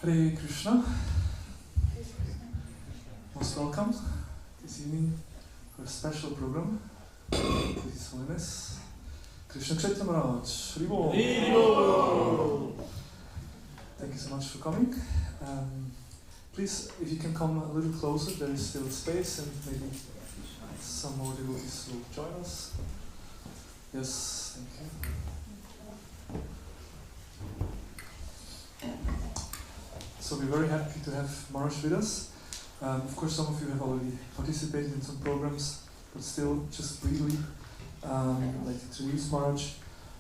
Hare Krishna. Most welcome this evening for a special program. His Holiness Krishna Kshetra Maharaj. Haribo. Thank you so much for coming. Please, if you can come a little closer, there is still space and maybe some more devotees will join us. Yes, thank you. So we're very happy to have Maharaj with us. Of course, some of you have already participated in some programs, but still, just briefly, I'd like to introduce Maharaj.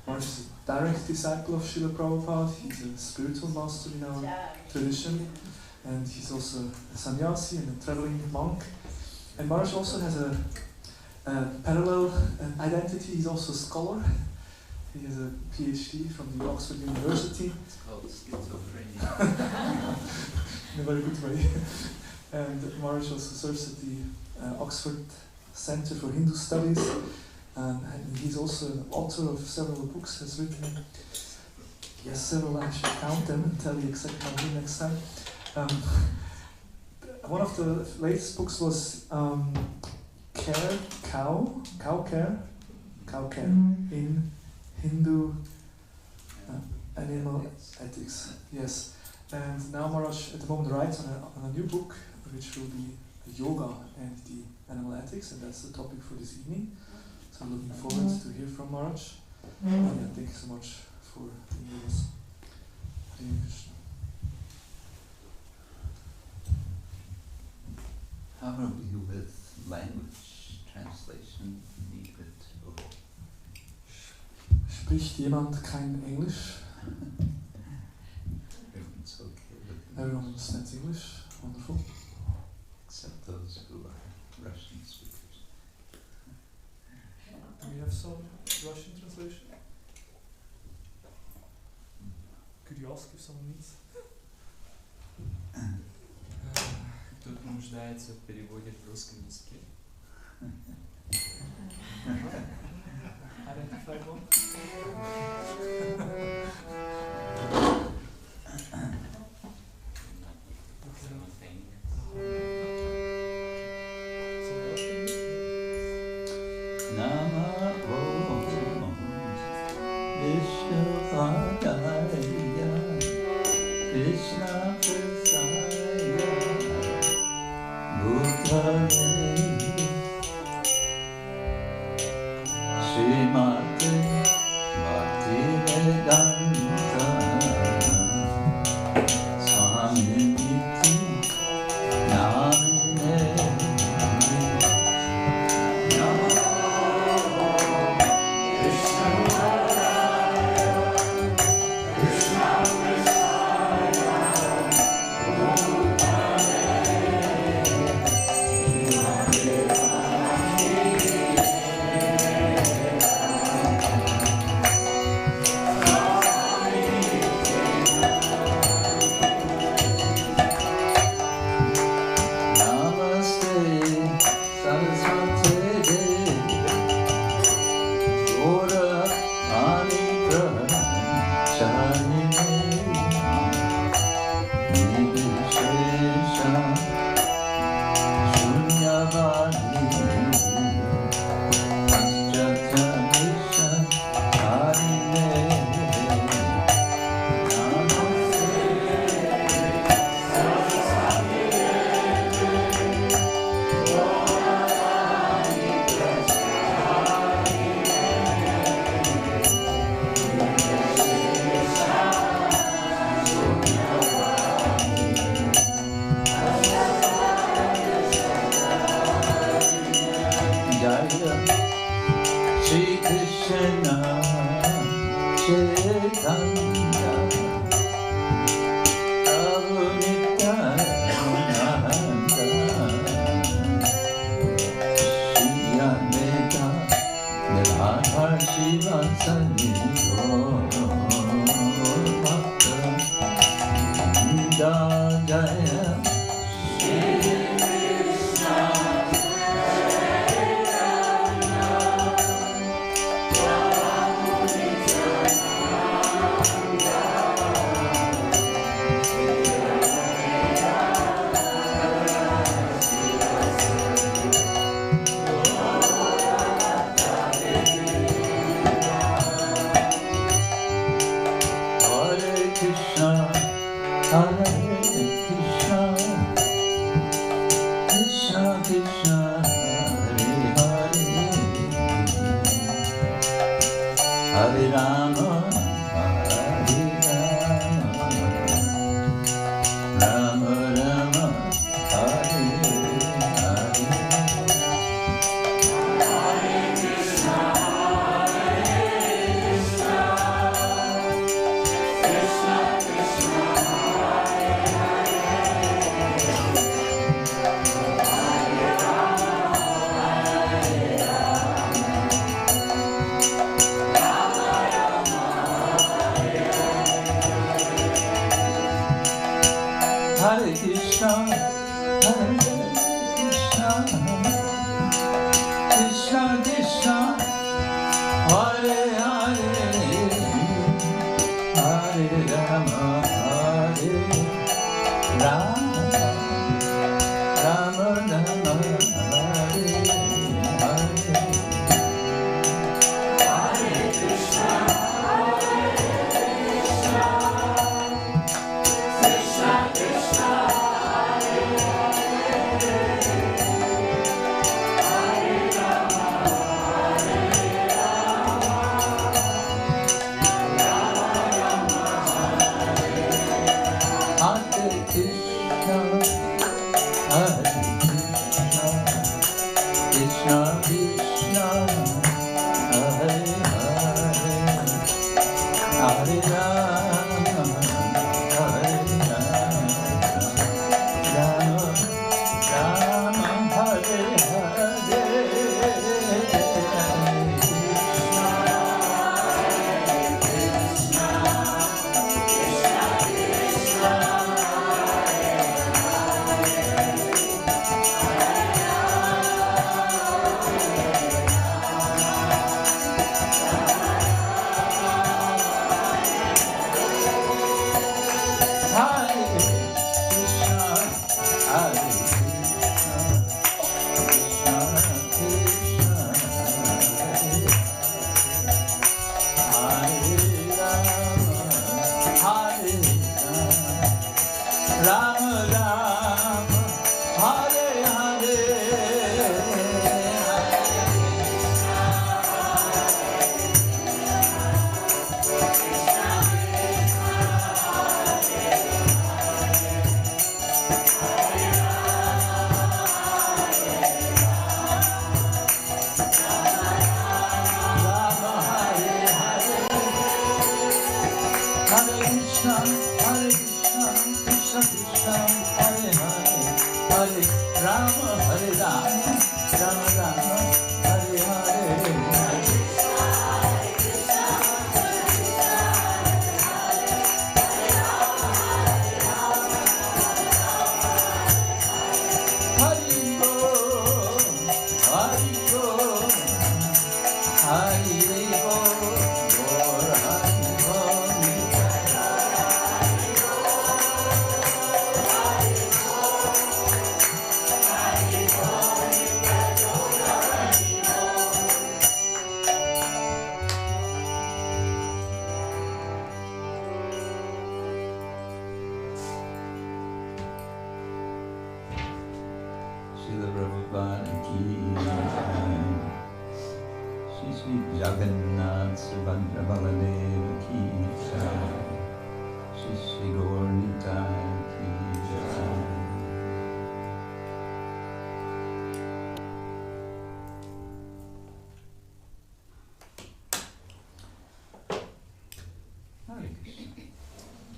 Maharaj is a direct disciple of Srila Prabhupada. He's a spiritual master in our tradition, and he's also a sannyasi and a traveling monk. And Maharaj also has a parallel identity. He's also a scholar. He has a PhD from the Oxford University. It's called schizophrenia. In a very good way. And Maharaj also serves at the Oxford Center for Hindu Studies. And he's also an author of several books, has written, yes, several, I should count them and tell you exactly how many next time. One of the latest books was Cow Care in Hindu animal ethics. Yes, and now Maharaj at the moment writes on a new book, which will be yoga and the animal ethics, and that's the topic for this evening. So I'm looking forward to hear from Maharaj. And yeah, thank you so much for being with us. Hare Krishna. How are we with language translation needed? Spricht jemand kein Englisch? Everyone's okay with English. Everyone understands English. Wonderful. Except those who are Russian speakers. Do we have some Russian translation? Could you ask if someone needs? Кто-то нуждается в переводе в русском языке. Identify one. Krishna Kshetra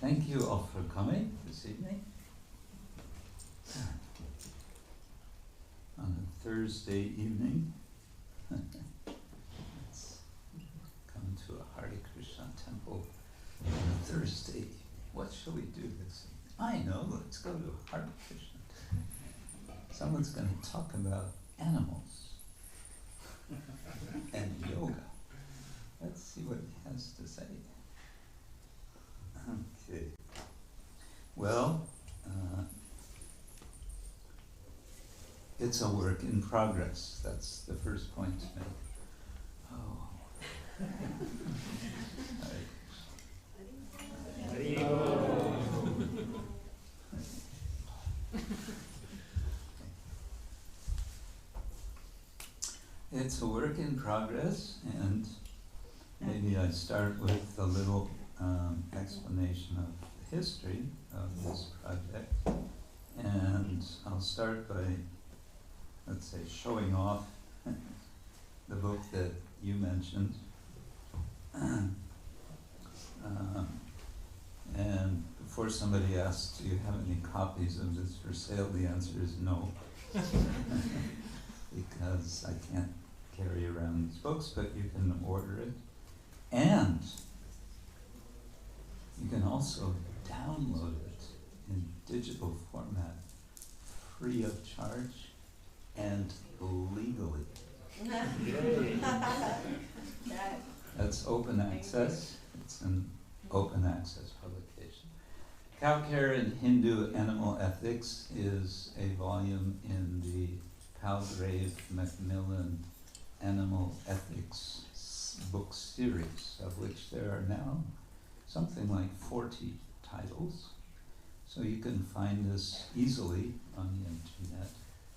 Thank you all for coming this evening. On a Thursday evening, let's come to a Hare Krishna temple on a Thursday evening. What shall we do this evening? I know, let's go to Hare Krishna. Someone's going to talk about animals and yoga. Let's see what he has to say. Okay. Well, it's a work in progress. That's the first point to make. Oh. Hare Krishna. it's a work in progress, and maybe I start with a little explanation of the history of this project. And I'll start by, let's say, showing off the book that you mentioned. And before somebody asks, do you have any copies of this for sale, the answer is no. Because I can't carry around these books, but you can order it. And you can also download it in digital format, free of charge and legally. That's open access. It's an open access publication. Cow Care in Hindu Animal Ethics is a volume in the Palgrave Macmillan Animal Ethics book series, of which there are now something like 40 titles. So you can find this easily on the internet.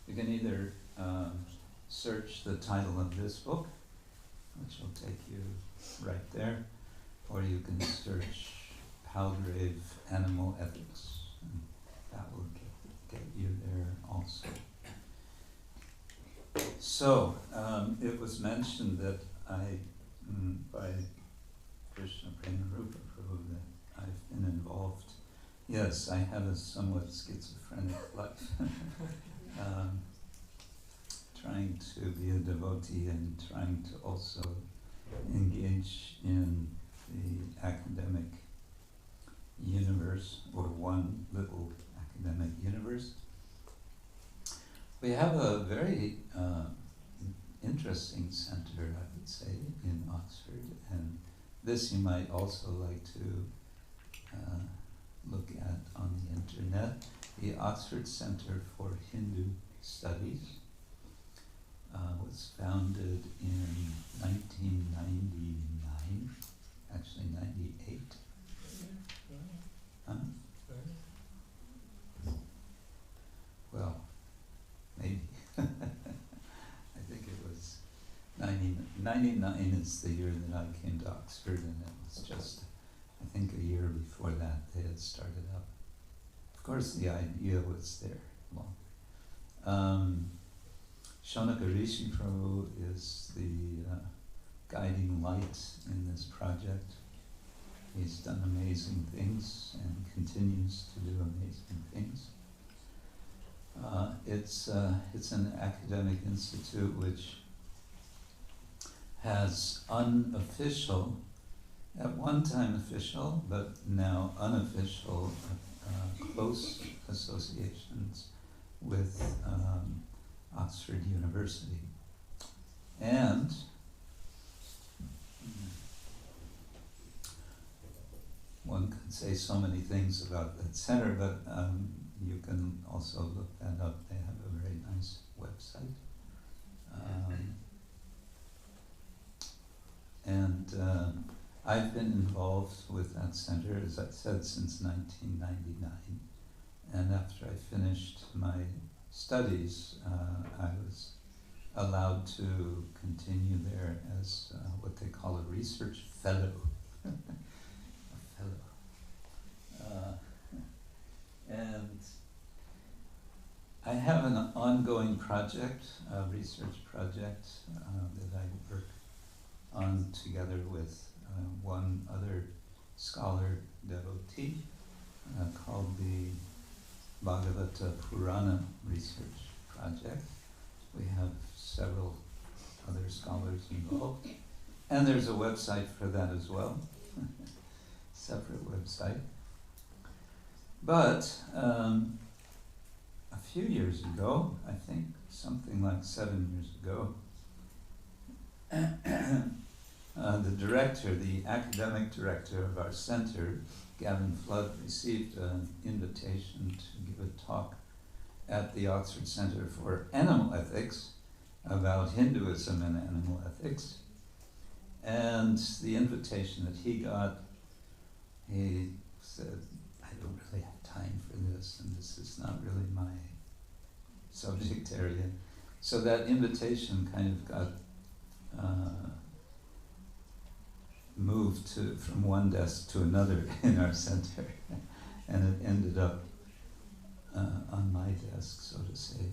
You can either search the title of this book, which will take you right there, or you can search Palgrave Animal Ethics, and that will get you there also. So, it was mentioned that by Krishna Premarupa Prabhu, that I've been involved. Yes, I have a somewhat schizophrenic life. Trying to be a devotee and trying to also engage in the academic universe, or one little academic universe. We have a very interesting center, I would say, in Oxford, and this you might also like to look at on the internet. The Oxford Center for Hindu Studies was founded in 1999, actually 98. Huh? Well, maybe. I think it was 99 is the year that I came to Oxford, and it was just, I think, a year before that they had started up. Of course, the idea was there long. Shonaka Rishi Prabhu is the guiding light in this project. He's done amazing things and continues to do amazing things. It's an academic institute which has unofficial, at one time official, but now unofficial, close associations with Oxford University. And one could say so many things about that center, but you can also look that up. They have a very nice website. I've been involved with that center, as I said, since 1999. And after I finished my studies, I was allowed to continue there as what they call a research fellow. A fellow. And I have an ongoing project, a research project that I work on together with one other scholar devotee called the Bhagavata Purana Research Project. We have several other scholars involved. And there's a website for that as well, separate website. But a few years ago, I think something like 7 years ago, the director, the academic director of our center, Gavin Flood, received an invitation to give a talk at the Oxford Center for Animal Ethics about Hinduism and animal ethics. And the invitation that he got, he said, I don't really have time for this, and this is not really my subject area. So that invitation kind of got moved from one desk to another in our center, and it ended up on my desk, so to say,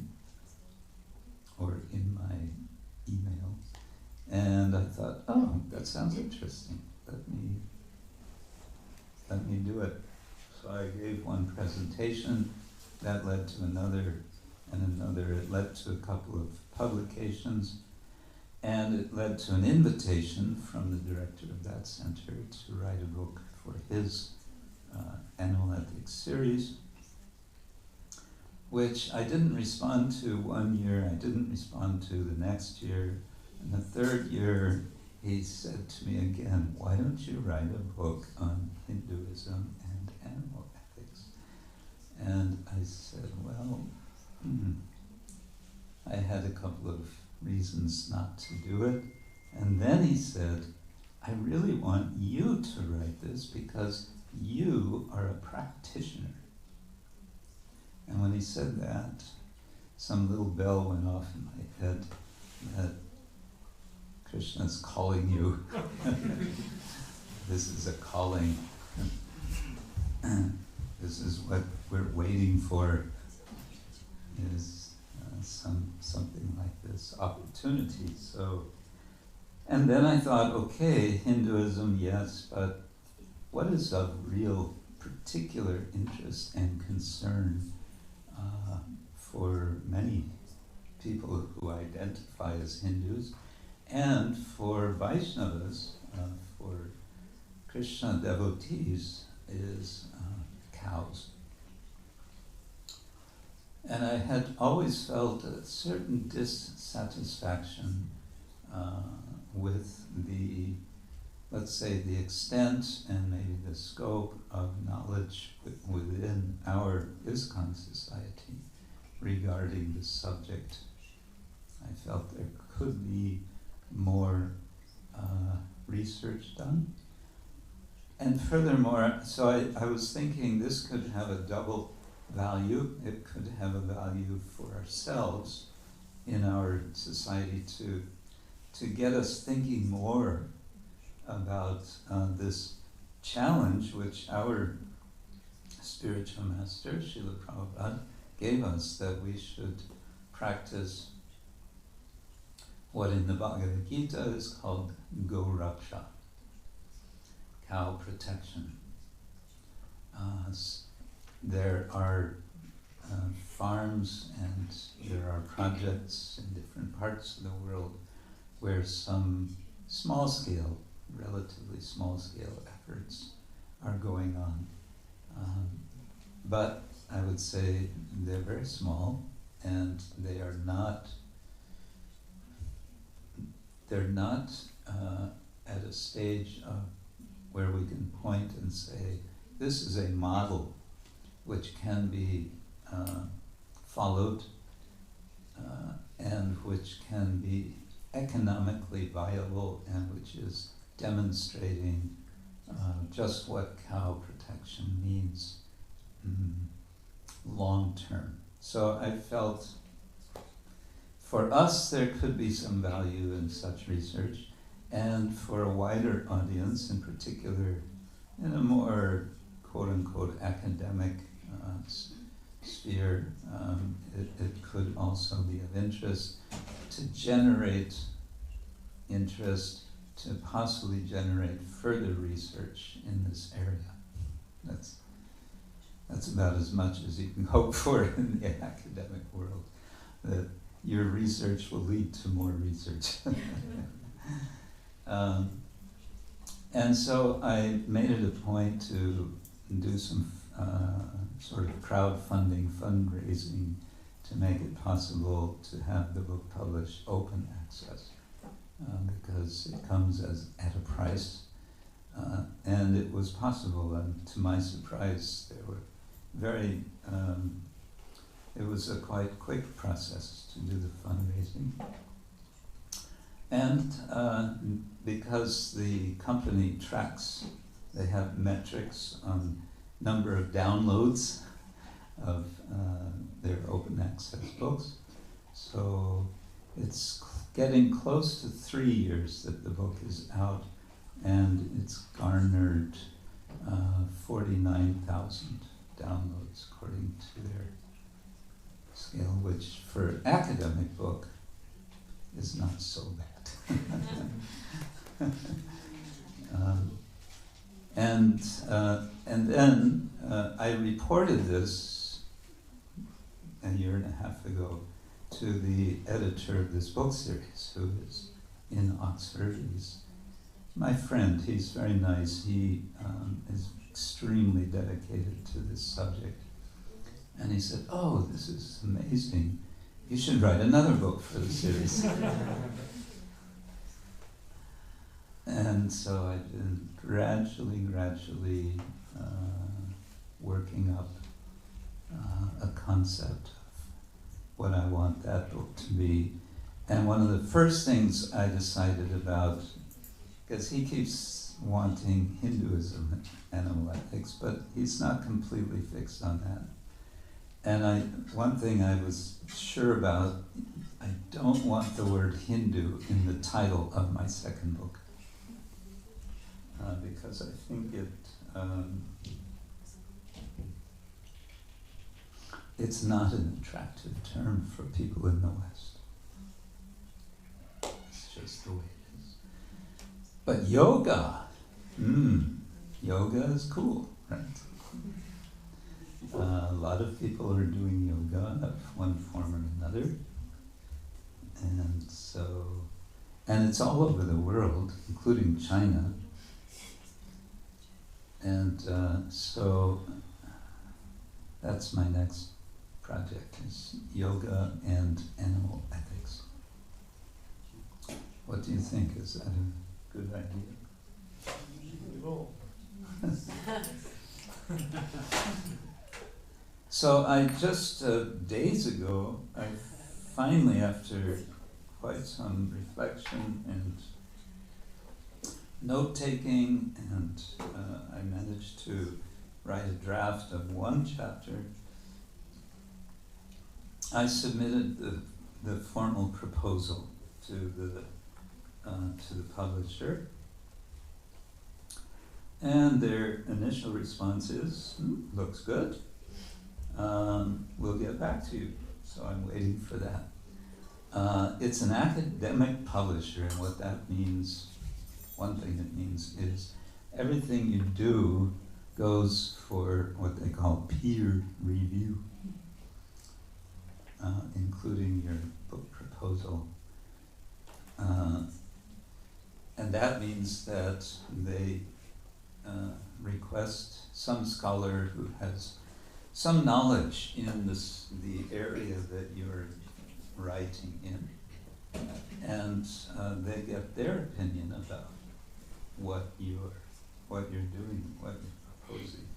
or in my email. And I thought, oh, that sounds interesting. Let me do it. So I gave one presentation, that led to another and another. It led to a couple of publications, and it led to an invitation from the director of that center to write a book for his animal ethics series, which I didn't respond to 1 year, I didn't respond to the next year, and the third year he said to me again, why don't you write a book on Hinduism and animal ethics? And I said, well, I had a couple of reasons not to do it. And then he said, I really want you to write this because you are a practitioner. And when he said that, some little bell went off in my head that Krishna's calling you. This is a calling. This is what we're waiting for, is something like this opportunity. So, and then I thought, okay, Hinduism, yes, but what is of real particular interest and concern for many people who identify as Hindus, and for Vaishnavas, for Krishna devotees, is cows. And I had always felt a certain dissatisfaction with the, let's say, the extent and maybe the scope of knowledge within our ISKCON society regarding this subject. I felt there could be more research done. And furthermore, so I was thinking this could have a double value. It could have a value for ourselves in our society to get us thinking more about this challenge which our spiritual master, Srila Prabhupada, gave us, that we should practice what in the Bhagavad Gita is called Go Raksha, cow protection. There are farms and there are projects in different parts of the world where some small-scale, relatively small-scale efforts are going on. But I would say they're very small, and they're not at a stage of where we can point and say, this is a model which can be followed and which can be economically viable and which is demonstrating just what cow protection means long term. So I felt for us there could be some value in such research, and for a wider audience, in particular in a more quote-unquote academic sphere, it could also be of interest to generate interest, to possibly generate further research in this area. That's about as much as you can hope for in the academic world, that your research will lead to more research. And so I made it a point to do some sort of crowdfunding, fundraising, to make it possible to have the book published open access, because it comes at a price. And it was possible, and to my surprise, there were it was a quite quick process to do the fundraising. And because the company tracks, they have metrics on number of downloads of their open access books. So it's getting close to 3 years that the book is out, and it's garnered 49,000 downloads according to their scale, which for academic book is not so bad. And then I reported this a year and a half ago to the editor of this book series, who is in Oxford. He's my friend. He's very nice. He is extremely dedicated to this subject. And he said, "Oh, this is amazing. You should write another book for the series." And so I've been gradually working up a concept of what I want that book to be. And one of the first things I decided about, because he keeps wanting Hinduism and animal ethics, but he's not completely fixed on that. And one thing I was sure about, I don't want the word Hindu in the title of my second book. Because I think it's not an attractive term for people in the West. It's just the way it is. But yoga, yoga is cool, right? A lot of people are doing yoga of one form or another. And it's all over the world, including China. And so that's my next project, is yoga and animal ethics. What do you think? Is that a good idea? So I just, days ago, I finally, after quite some reflection and note-taking, and I managed to write a draft of one chapter. I submitted the formal proposal to the publisher, and their initial response is, "Looks good. We'll get back to you." So I'm waiting for that. It's an academic publisher, and what that means, one thing it means is everything you do goes for what they call peer review, including your book proposal. And that means that they request some scholar who has some knowledge in the area that you're writing in, and they get their opinion about what you're doing, what you're proposing.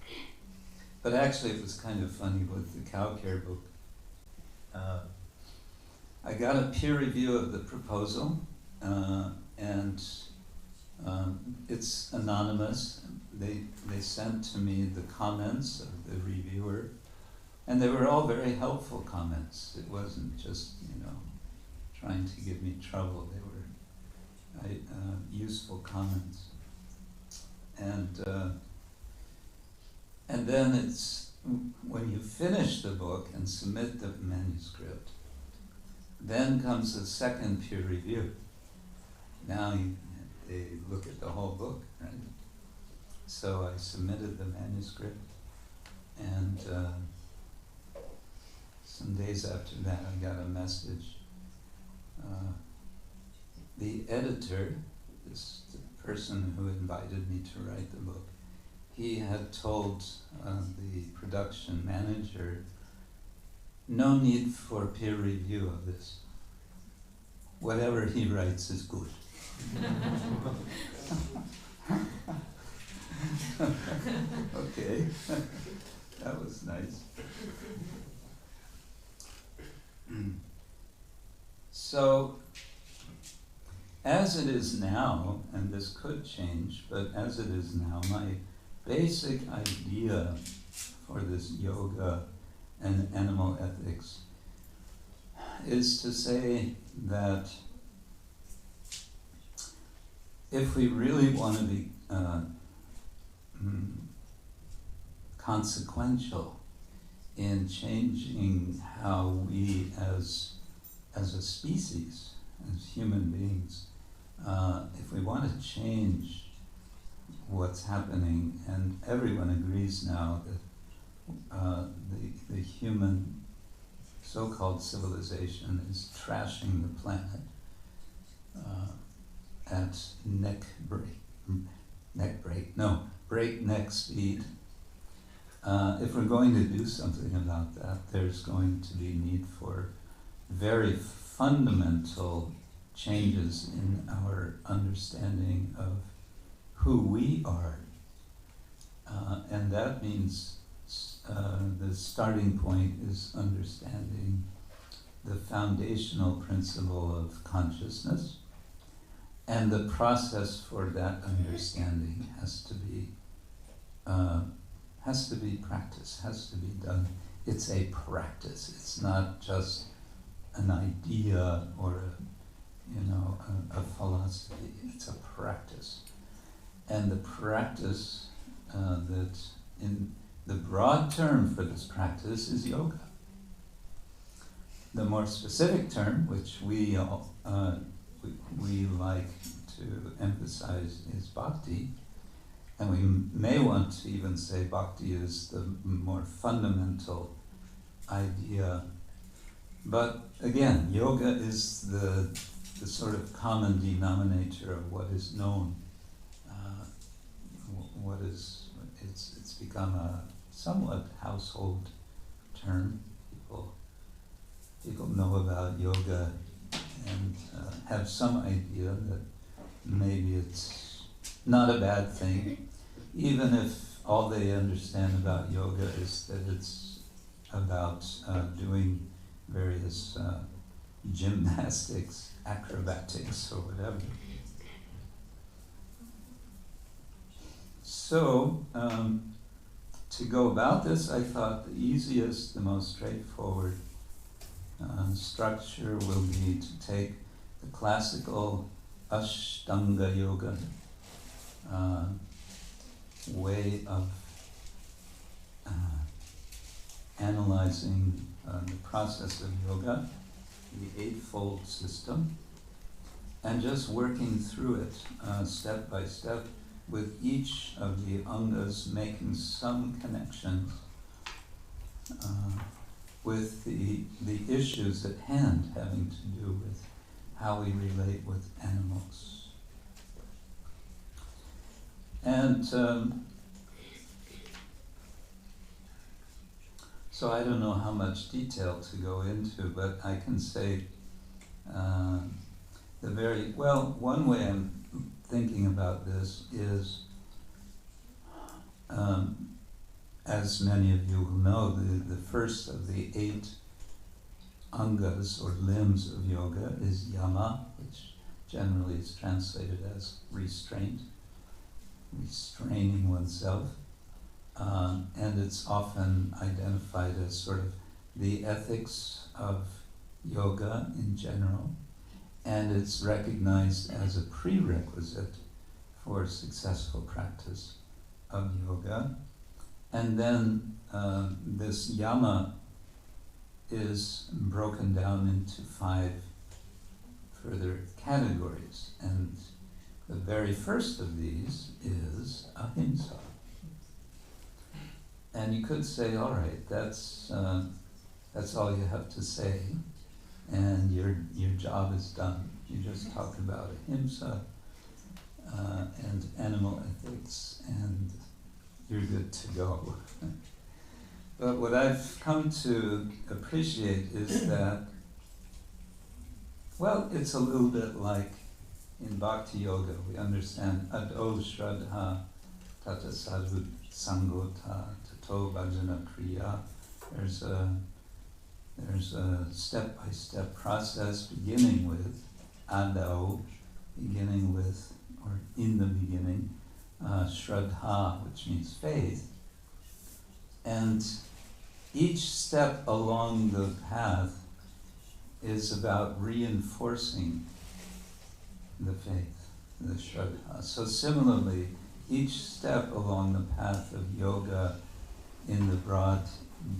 But actually, it was kind of funny with the cow care book. I got a peer review of the proposal, and it's anonymous. They sent to me the comments of the reviewer, and they were all very helpful comments. It wasn't just, trying to give me trouble. They were useful comments. And then it's, when you finish the book and submit the manuscript, then comes the second peer review. Now they look at the whole book, right? So I submitted the manuscript, and some days after that I got a message. The editor, the person who invited me to write the book, he had told the production manager, "No need for peer review of this. Whatever he writes is good." Okay, that was nice. So, as it is now, and this could change, but as it is now, my basic idea for this yoga and animal ethics is to say that if we really want to be consequential in changing how we as a species, as human beings, if we want to change what's happening, and everyone agrees now that the human so-called civilization is trashing the planet at breakneck speed. If we're going to do something about that, there's going to be need for very fundamental changes in our understanding of who we are. And that means the starting point is understanding the foundational principle of consciousness, and the process for that understanding has to be practiced, has to be done. It's a practice. It's not just an idea or a philosophy. It's a practice. And the practice that in the broad term for this practice is yoga. The more specific term, which we like to emphasize, is bhakti. And we may want to even say bhakti is the more fundamental idea. But again, yoga is the sort of common denominator of what is known. It's become a somewhat household term. People know about yoga and have some idea that maybe it's not a bad thing, even if all they understand about yoga is that it's about doing various gymnastics, acrobatics, or whatever. So, to go about this, I thought the easiest, the most straightforward structure will be to take the classical Ashtanga yoga way of analyzing the process of yoga, the eightfold system, and just working through it step by step, with each of the angas making some connections with the issues at hand, having to do with how we relate with animals. And so I don't know how much detail to go into, but I can say one way I'm thinking about this is, as many of you will know, the first of the 8 angas or limbs of yoga is yama, which generally is translated as restraint, restraining oneself, and it's often identified as sort of the ethics of yoga in general, and it's recognized as a prerequisite for successful practice of yoga. And then this yama is broken down into 5 further categories, and the very first of these is ahimsa. And you could say, all right, that's all you have to say, and your job is done. You just talk about ahimsa and animal ethics, and you're good to go. But what I've come to appreciate is that, well, it's a little bit like in Bhakti Yoga. We understand ado shraddha tata sadhu sangota tato bhajana kriya. There's a step-by-step process beginning with ado, or in the beginning, shraddha, which means faith. And each step along the path is about reinforcing the faith. the Shraddha. So similarly, each step along the path of yoga in the broad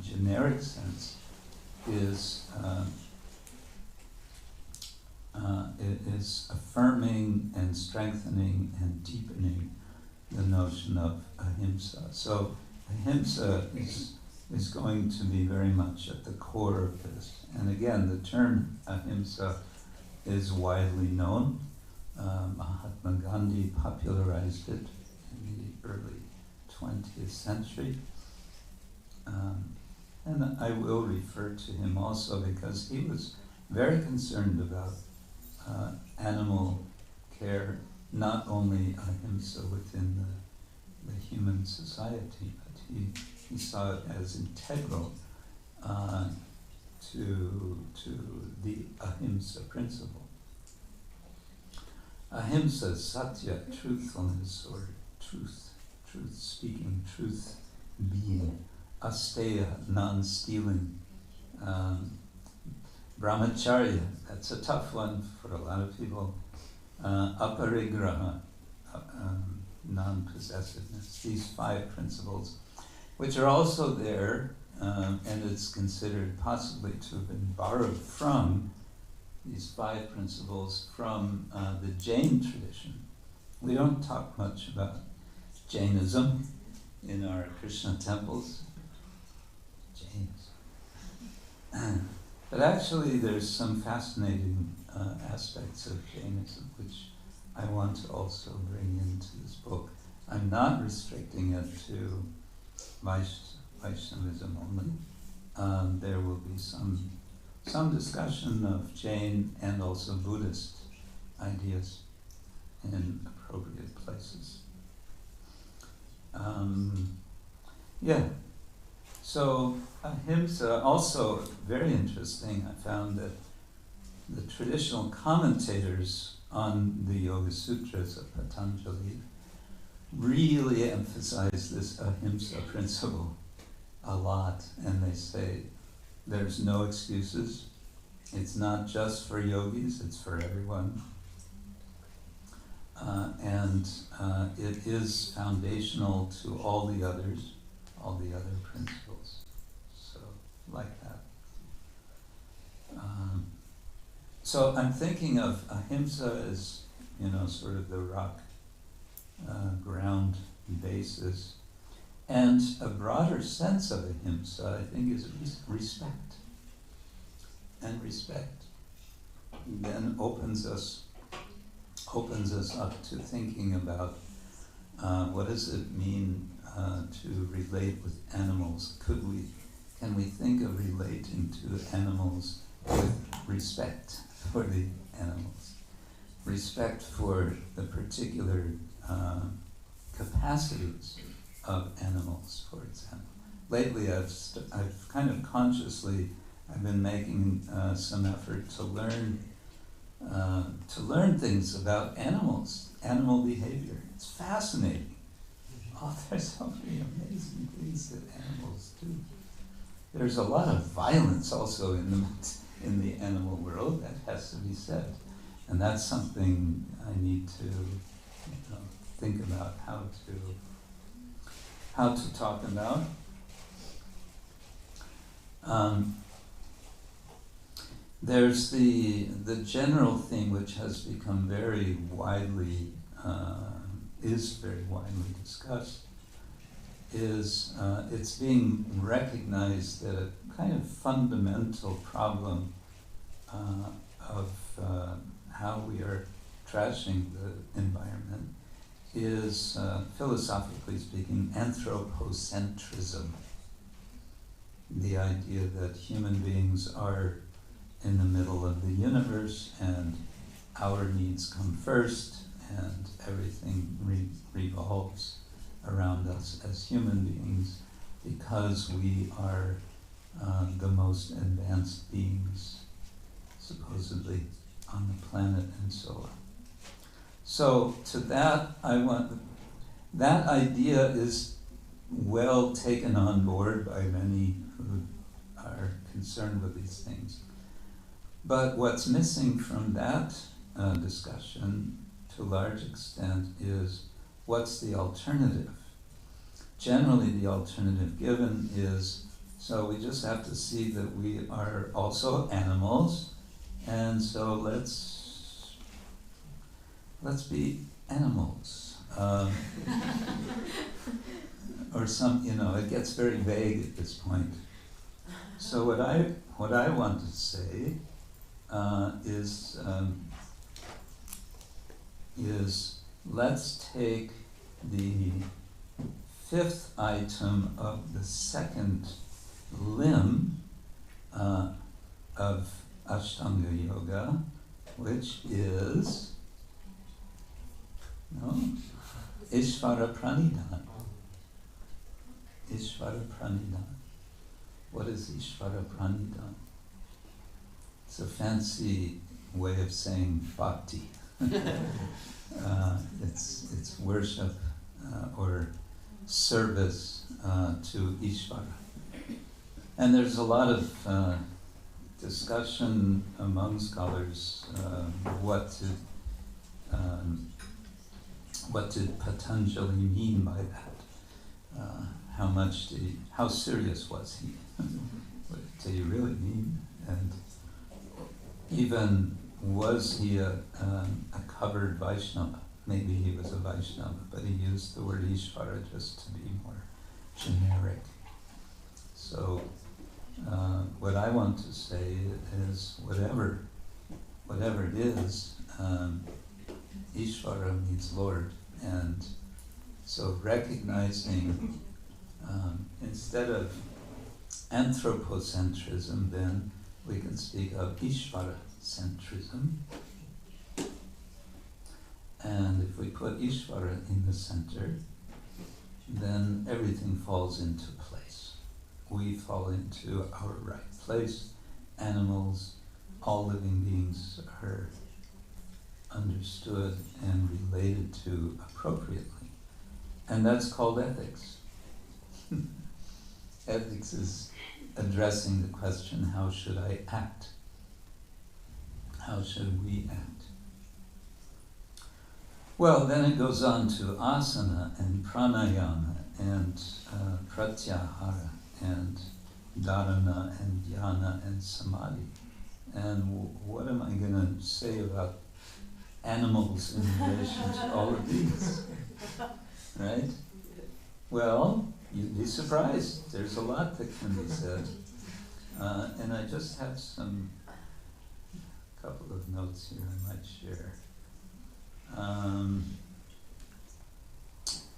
generic sense is affirming and strengthening and deepening the notion of ahimsa. So ahimsa is going to be very much at the core of this. And again, the term ahimsa is widely known. Mahatma Gandhi popularized it in the early 20th century. And I will refer to him also because he was very concerned about animal care, not only ahimsa within the human society, but he saw it as integral to the ahimsa principle. Ahimsa, satya, truthfulness, or truth speaking, truth being. Asteya, non-stealing. Brahmacharya, that's a tough one for a lot of people. Aparigraha, non-possessiveness. These 5 principles, which are also there, and it's considered possibly to have been borrowed from these 5 principles from the Jain tradition. We don't talk much about Jainism in our Krishna temples. Jains. But actually there's some fascinating aspects of Jainism which I want to also bring into this book. I'm not restricting it to Vaishnavism only. There will be some discussion of Jain and also Buddhist ideas in appropriate places. So ahimsa, also very interesting. I found that the traditional commentators on the Yoga Sutras of Patanjali really emphasize this ahimsa principle a lot, and they say there's no excuses. It's not just for yogis, it's for everyone. And it is foundational to all the other principles. So, like that. So I'm thinking of ahimsa as, sort of the rock ground basis. And a broader sense of ahimsa, I think, is respect. And respect then opens us up to thinking about what does it mean to relate with animals. Can we think of relating to animals with respect for the animals? Respect for the particular capacities of animals, for example. Lately I've kind of consciously, I've been making some effort to learn things about animals, animal behavior. It's fascinating. Oh, there's so many amazing things that animals do. There's a lot of violence also in the animal world, that has to be said. And that's something I need to think about how to talk about. There's the general thing which has become very widely discussed, is it's being recognized that a kind of fundamental problem of how we are trashing the environment is, philosophically speaking, anthropocentrism. The idea that human beings are in the middle of the universe and our needs come first and everything revolves around us as human beings because we are the most advanced beings supposedly on the planet and so on. So to that, that idea is well taken on board by many who are concerned with these things. But what's missing from that discussion, to to a large extent, is what's the alternative? Generally, the alternative given is, so we just have to see that we are also animals, and so let's be animals. Or some, it gets very vague at this point. So what I want to say is let's take the fifth item of the second limb of Ashtanga Yoga, which is Ishvara Pranidhana. Ishvara Pranidhana. What is Ishvara Pranidhana? It's a fancy way of saying bhakti. It's worship or service to Ishvara. And there's a lot of discussion among scholars what did Patanjali mean by that? How serious was he? What did he really mean? And even was he a covered Vaishnava? Maybe he was a Vaishnava, but he used the word Ishvara just to be more generic. So what I want to say is whatever it is, Ishvara means Lord, and so recognizing instead of anthropocentrism, then we can speak of Ishvara-centrism. And if we put Ishvara in the center, then everything falls into place. We fall into our right place. Animals, all living beings are understood and related to appropriately. And that's called ethics. Ethics is addressing the question, how should I act? How should we act? Well, then it goes on to asana and pranayama and pratyahara and dharana and dhyana and samadhi. And what am I going to say about animals in relation to all of these? Right? Well, you'd be surprised. There's a lot that can be said. And I just have couple of notes here I might share.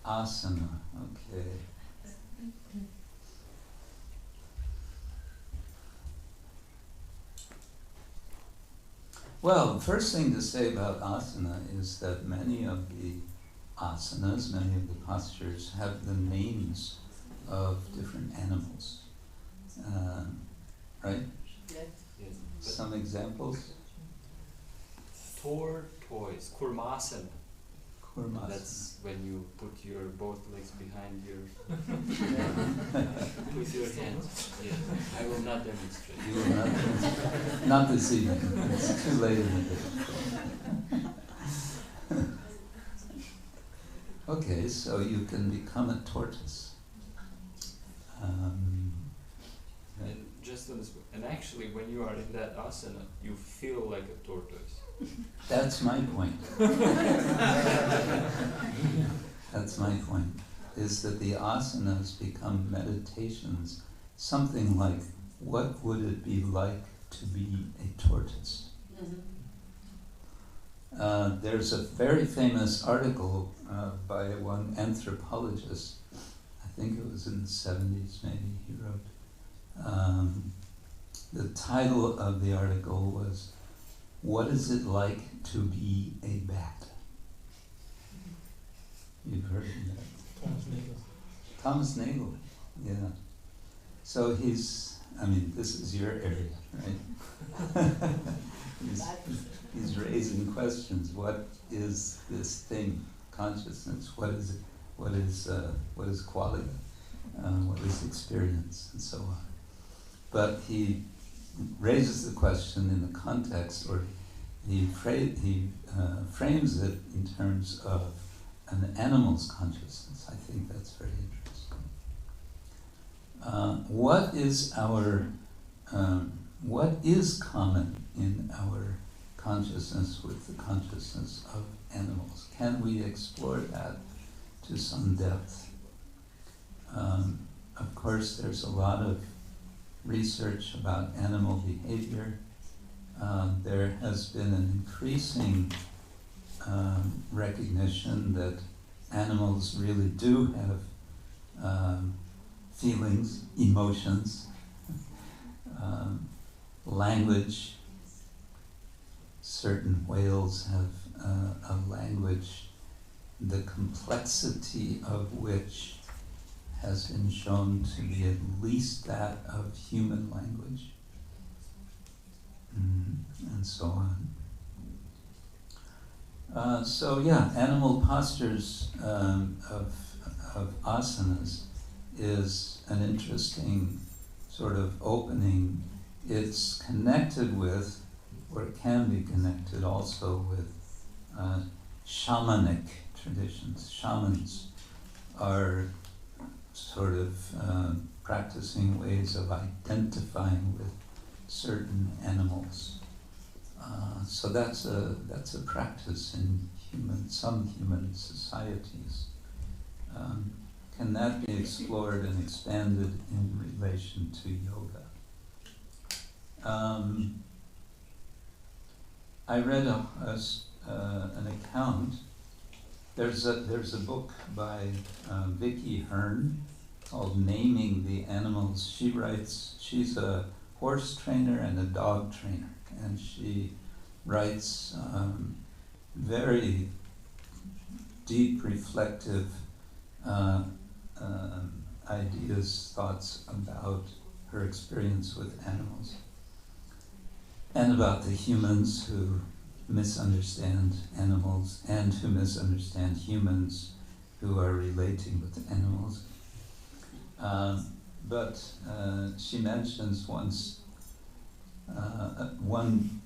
Asana, okay. Well, the first thing to say about asana is that many of the asanas, many of the postures, have the names of different animals. Right? Yes. Some examples? Tortoise, kurmasana. Kurmasana. That's when you put your both legs behind your with your hands. Yeah. I will not demonstrate. You will not demonstrate. Not this evening. It's too late in the day. Okay, so you can become a tortoise. And just on this, and actually, when you are in that asana, you feel like a tortoise. That's my point. That's my point. Is that the asanas become meditations, something like, what would it be like to be a tortoise? There's a very famous article by one anthropologist, I think it was in the 70s maybe, he wrote. The title of the article was, "What is it like to be a bat?" You've heard of that? Thomas Nagel, yeah. So this is your area, right? He's raising questions. What is this thing, consciousness? What is it? What is quality? What is experience, and so on. But he raises the question in the context, or he frames it in terms of an animal's consciousness. I think that's very interesting. What is common in our consciousness with the consciousness of animals? Can we explore that to some depth? Of course, there's a lot of research about animal behavior. There has been an increasing recognition that animals really do have feelings, emotions, language. Certain whales have a language, the complexity of which has been shown to be at least that of human language, and so on. So yeah, animal postures of asanas is an interesting sort of opening. It's connected with, or it can be connected also with, shamanic traditions. Shamans are sort of practicing ways of identifying with certain animals. So that's a practice in some human societies. Can that be explored and expanded in relation to yoga? I read an account. There's a book by Vicky Hearn called Naming the Animals. She's a horse trainer and a dog trainer, and she writes very deep, reflective ideas, thoughts about her experience with animals and about the humans who misunderstand animals and who misunderstand humans who are relating with animals. But she mentions once one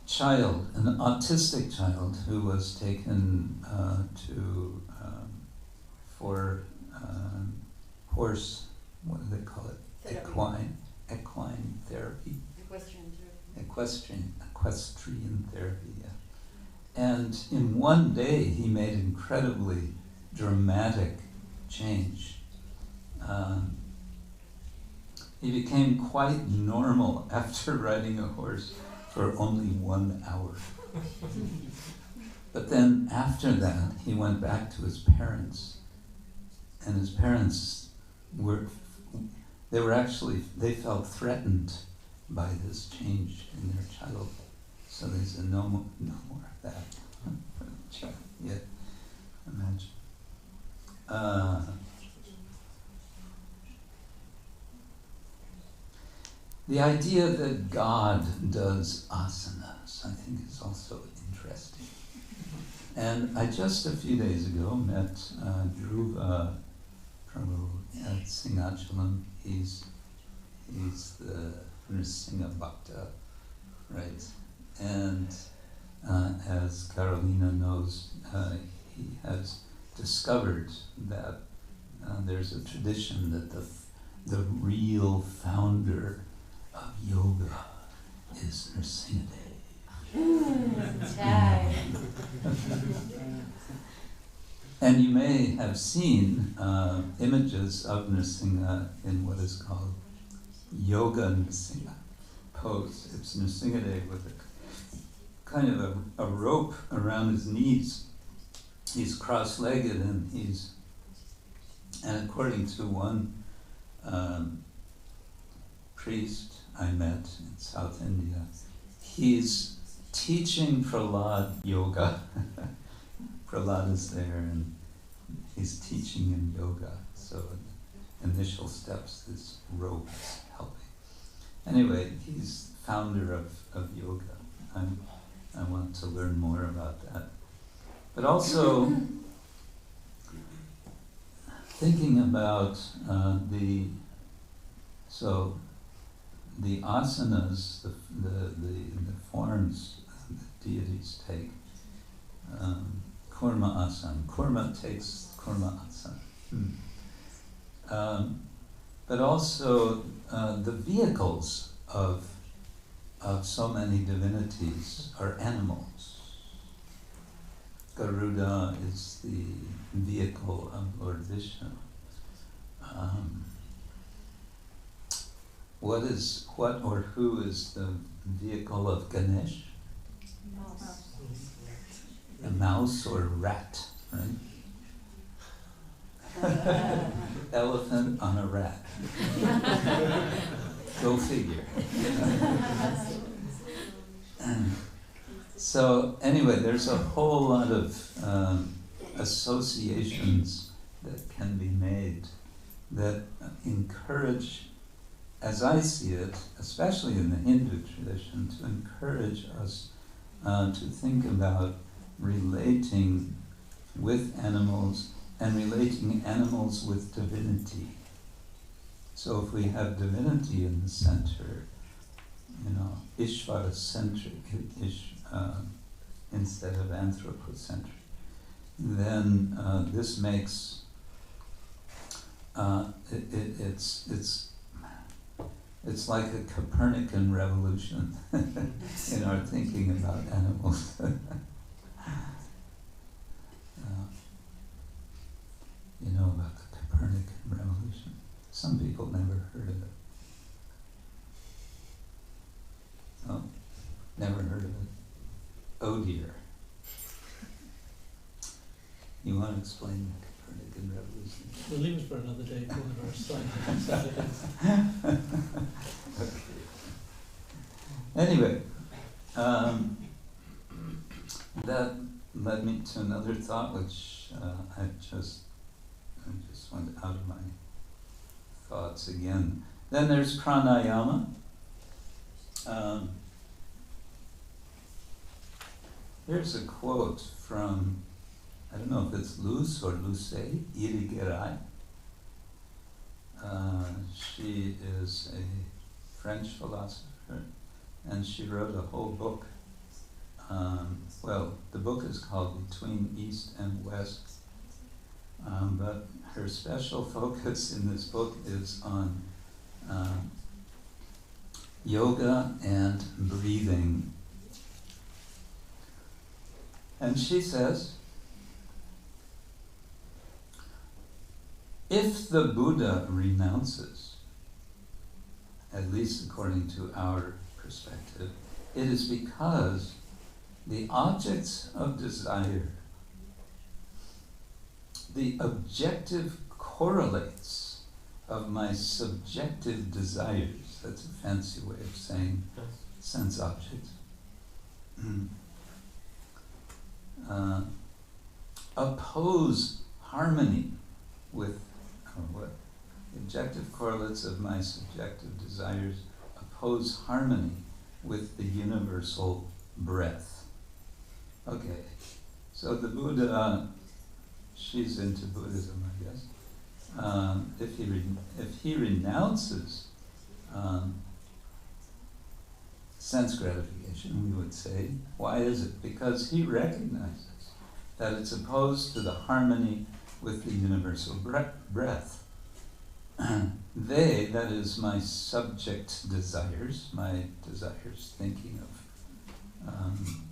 child, an autistic child, who was taken for horse, what do they call it? Equine therapy. Equestrian therapy, yeah. And in one day he made incredibly dramatic change. He became quite normal after riding a horse for only 1 hour. But then after that, he went back to his parents, and his parents they felt threatened by this change in their child. So they said, no more of that for the child. Yeah, imagine. The idea that God does asanas, I think, is also interesting. And I just a few days ago met Dhruva Prabhu at Singhachalam. He's the Nrsimha Bhakta, right? And as Carolina knows, he has discovered that there's a tradition that the real founder of yoga is Nrsimhadev. And you may have seen images of Nrsimha in what is called Yoga Nrsimha pose. It's Nrsimhadev with a kind of a rope around his knees. He's cross-legged, and according to one priest I met in South India, he's teaching Prahlad yoga. Prahlad is there and he's teaching him yoga. So initial steps, this rope is helping. Anyway, he's founder of yoga. I want to learn more about that. But also thinking about the asanas, the forms the deities take. Kurma asana. Kurma takes kurma asana. But also the vehicles of so many divinities are animals. Garuda is the vehicle of Lord Vishnu. What or who is the vehicle of Ganesh? Mouse. A mouse or rat, right? Elephant on a rat. Go figure. So anyway, there's a whole lot of associations that can be made that encourage, as I see it, especially in the Hindu tradition, to encourage us to think about relating with animals and relating animals with divinity. So if we have divinity in the center, Ishvara-centric, instead of anthropocentric, then this makes it's like a Copernican revolution in our thinking about animals. You know about the Copernican revolution? Some people never heard of it. Oh, never heard of it. Oh dear. You want to explain the Copernican revolution? We'll leave it for another day for one of our scientists. Okay. Anyway, that led me to another thought, which I just went out of my thoughts again. Then there's pranayama. Here's a quote from, I don't know if it's Luce or Luce Irigaray. She is a French philosopher, and she wrote a whole book. The book is called Between East and West, but her special focus in this book is on yoga and breathing. And she says, if the Buddha renounces, at least according to our perspective, it is because the objects of desire, the objective correlates of my subjective desires, that's a fancy way of saying sense objects, oppose harmony with, the objective correlates of my subjective desires oppose harmony with the universal breath. Okay, so the Buddha, she's into Buddhism, I guess. If he renounces sense gratification, we would say, why is it? Because he recognizes that it's opposed to the harmony with the universal breath. They, that is my subject desires, my desires thinking of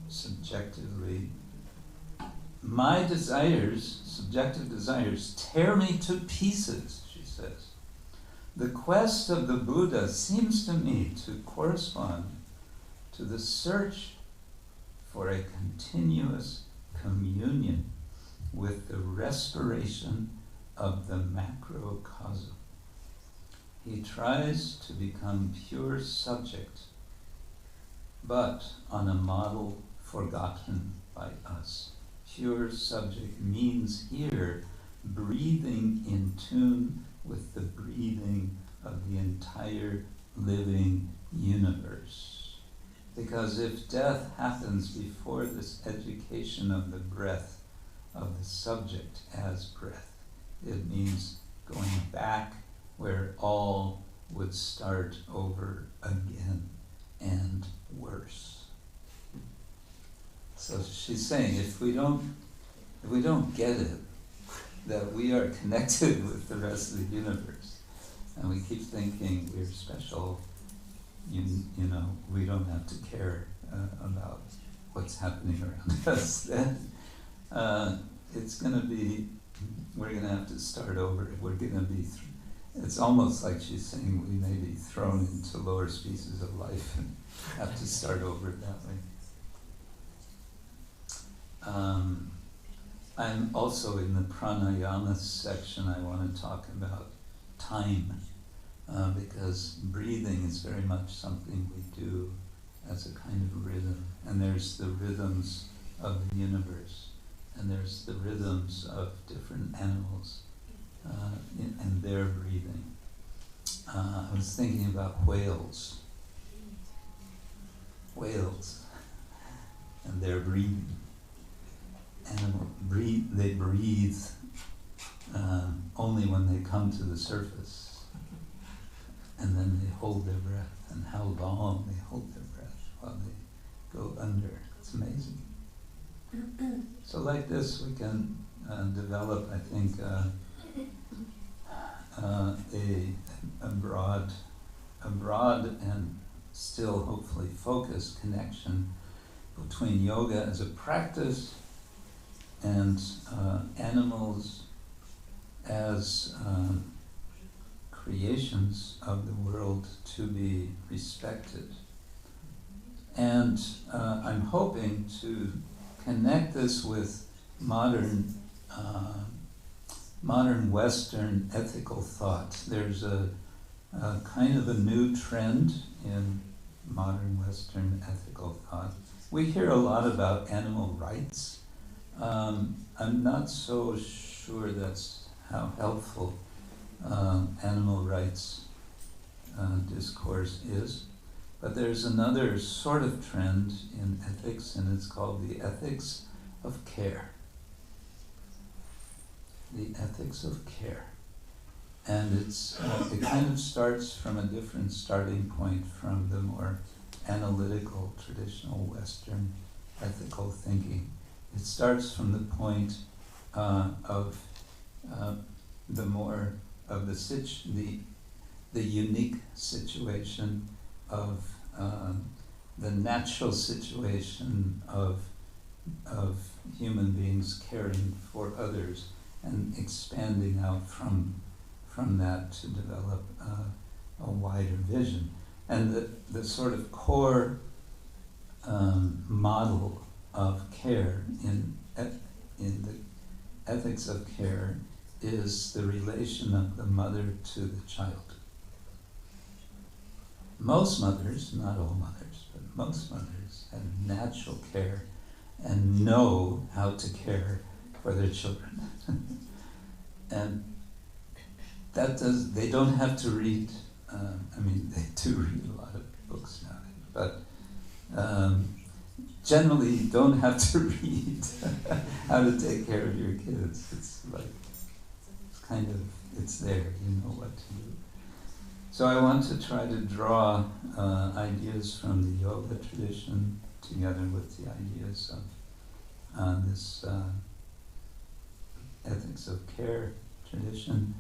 subjectively, my desires, subjective desires, tear me to pieces, she says. The quest of the Buddha seems to me to correspond to the search for a continuous communion with the respiration of the macrocosm. He tries to become pure subject, but on a model forgotten by us. Pure subject means here breathing in tune with the breathing of the entire living universe. Because if death happens before this education of the breath, of the subject as breath, it means going back where all would start over again and worse. So she's saying if we don't get it, that we are connected with the rest of the universe, and we keep thinking we're special, you know, we don't have to care about what's happening around us, then it's going to be, we're going to have to start over. We're going to be, it's almost like she's saying we may be thrown into lower species of life and have to start over that way. I'm also in the pranayama section. I want to talk about time, because breathing is very much something we do as a kind of rhythm. And there's the rhythms of the universe, and there's the rhythms of different animals and their breathing. I was thinking about whales and their breathing. They breathe only when they come to the surface, and then they hold their breath, and how long they hold their breath while they go under. It's amazing. So like this we can develop, I think, a broad and still hopefully focused connection between yoga as a practice and animals as creations of the world to be respected. And I'm hoping to connect this with modern Western ethical thought. There's a kind of a new trend in modern Western ethical thought. We hear a lot about animal rights. I'm not so sure that's how helpful animal rights discourse is, but there's another sort of trend in ethics, and it's called the ethics of care. The ethics of care. And it kind of starts from a different starting point from the more analytical, traditional Western ethical thinking. It starts from the point of the unique situation of the natural situation of human beings caring for others, and expanding out from that to develop a wider vision. And the sort of core model of care in the ethics of care is the relation of the mother to the child. Most mothers, not all mothers, but most mothers have natural care and know how to care for their children. And they don't have to read, they do read a lot of books now, but generally you don't have to read how to take care of your kids. It's like, it's there, you know what to do. So I want to try to draw ideas from the yoga tradition together with the ideas of this ethics of care tradition.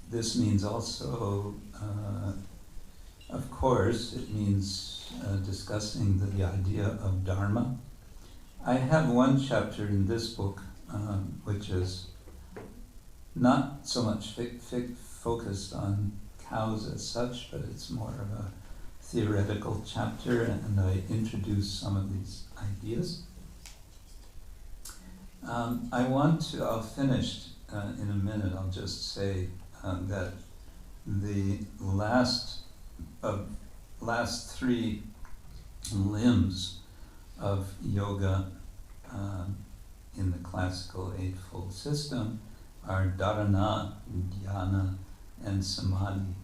This means also, of course, it means discussing the idea of Dharma. I have one chapter in this book which is not so much focused on cows as such, but it's more of a theoretical chapter, and I introduce some of these ideas. I'll finish in a minute. I'll just say that the last three limbs of yoga in the classical eightfold system are dharana, dhyana, and samadhi.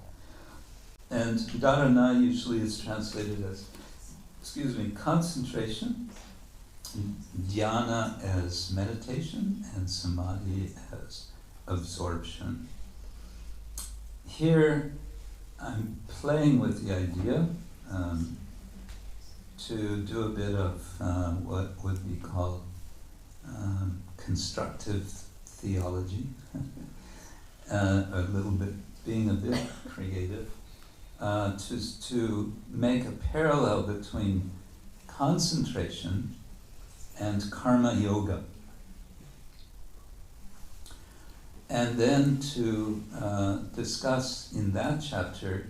And dharana usually is translated as, concentration, dhyana as meditation, and samadhi as absorption. Here I'm playing with the idea to do a bit of what would be called constructive theology, a little bit, being a bit creative, to make a parallel between concentration and karma yoga. And then to discuss in that chapter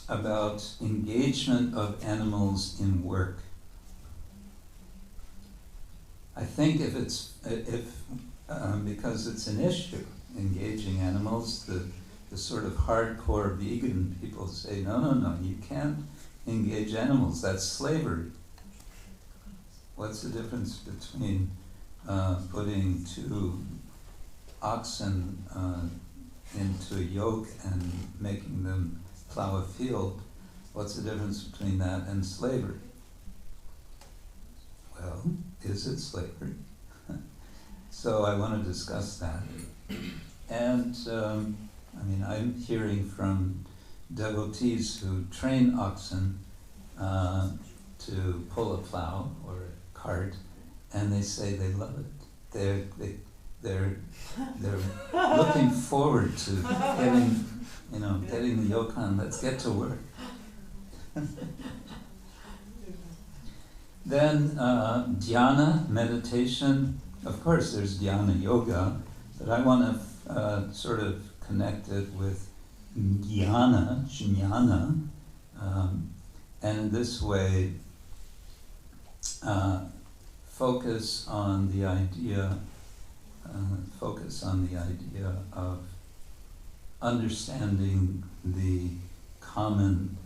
about engagement of animals in work. I think because it's an issue, engaging animals, the sort of hardcore vegan people say, no, you can't engage animals, that's slavery. What's the difference between putting two oxen into a yoke and making them plow a field? What's the difference between that and slavery? Well, is it slavery? So I want to discuss that. And I'm hearing from devotees who train oxen to pull a plow or a cart, and they say they love it. They're looking forward to getting the yoke on. Let's get to work. Then dhyana, meditation. Of course, there's dhyana yoga, but I want to sort of connect it with jnana, and in this way focus on the idea of understanding the common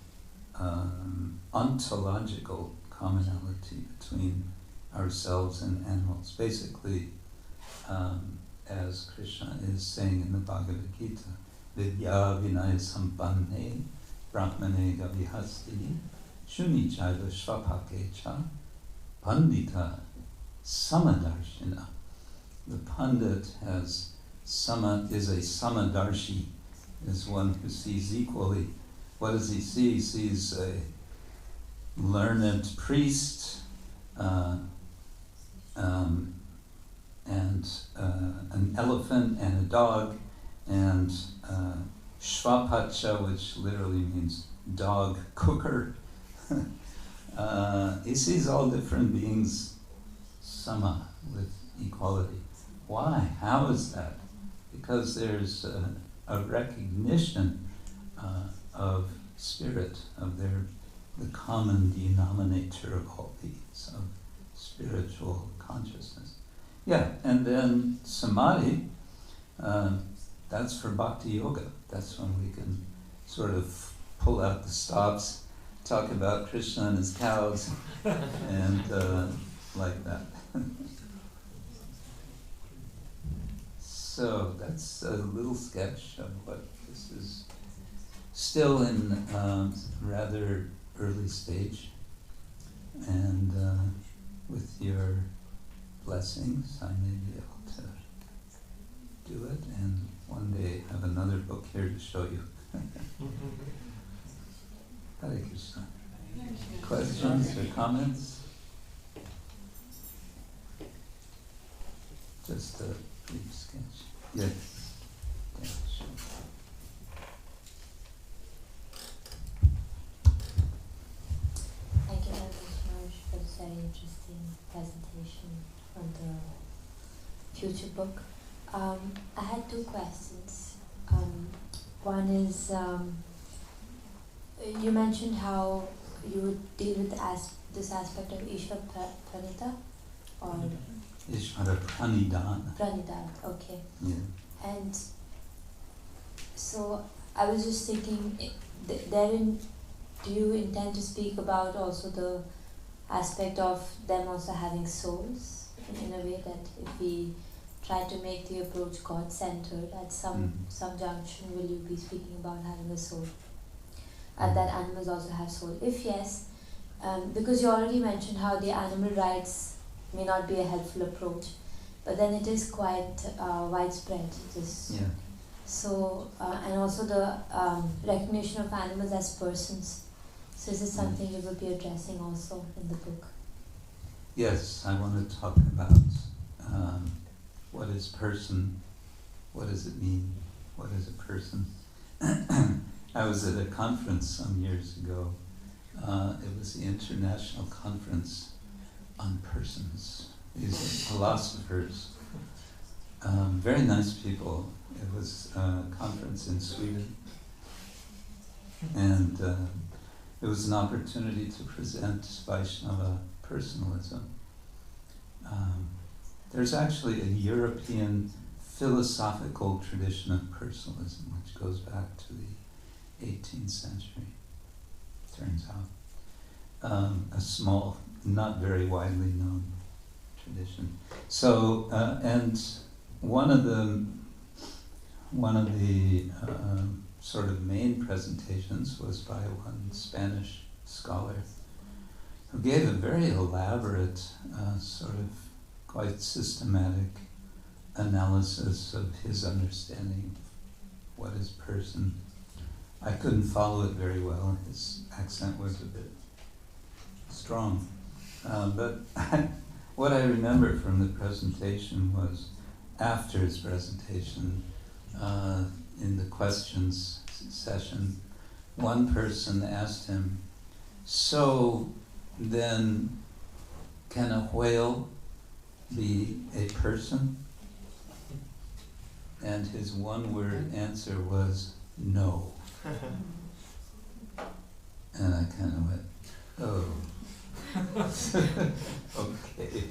ontological commonality between ourselves and animals. Basically, as Krishna is saying in the Bhagavad Gita, Vidya Vinaya Sampanne Brahmane Gavihasti Shuni Chaiva Shvapakecha Pandita Samadarshina. The Pandit is a Samadarshi, is one who sees equally. What does he see? He sees a learned priest and an elephant and a dog, and Shvapacha, which literally means dog cooker. He sees all different beings sama, with equality. Why? How is that? Because there's a recognition of spirit, of the common denominator of all beings, of spiritual consciousness. Yeah, and then samadhi, that's for bhakti yoga. That's when we can sort of pull out the stops, talk about Krishna and his cows, and like that. So that's a little sketch of what this is. Still in rather early stage, and with your blessings, I may be able to do it, and one day have another book here to show you. Hare Krishna. Questions or comments? Just a brief sketch. Yes. Yeah, sure. Thank you very much, Maharaj, for this very interesting presentation on the future book. I had two questions. One is, you mentioned how you would deal with this aspect of Ishvara Pranita, or Ishvara Pranidhana. Pranidhana, okay. Yeah. And so I was just thinking, therein, do you intend to speak about also the aspect of them also having souls, in a way that if we try to make the approach God-centered, at some junction will you be speaking about having a soul? And that animals also have soul? If yes, because you already mentioned how the animal rights may not be a helpful approach, but then it is quite widespread. It is. Yeah. So, and also the recognition of animals as persons. So is this something you will be addressing also in the book? Yes, I want to talk about what is person, what does it mean, what is a person. I was at a conference some years ago. It was the International Conference on Persons. These are philosophers, very nice people. It was a conference in Sweden, and it was an opportunity to present Vaishnava personalism. There's actually a European philosophical tradition of personalism which goes back to the 18th century, turns out. A small, not very widely known tradition. So, and one of the sort of main presentations was by one Spanish scholar who gave a very elaborate, sort of quite systematic analysis of his understanding of what is person. I couldn't follow it very well. His accent was a bit strong. But what I remember from the presentation was, after his presentation, in the questions session, one person asked him, so then can a whale be a person? And his one-word answer was no. And I kind of went, oh. Okay.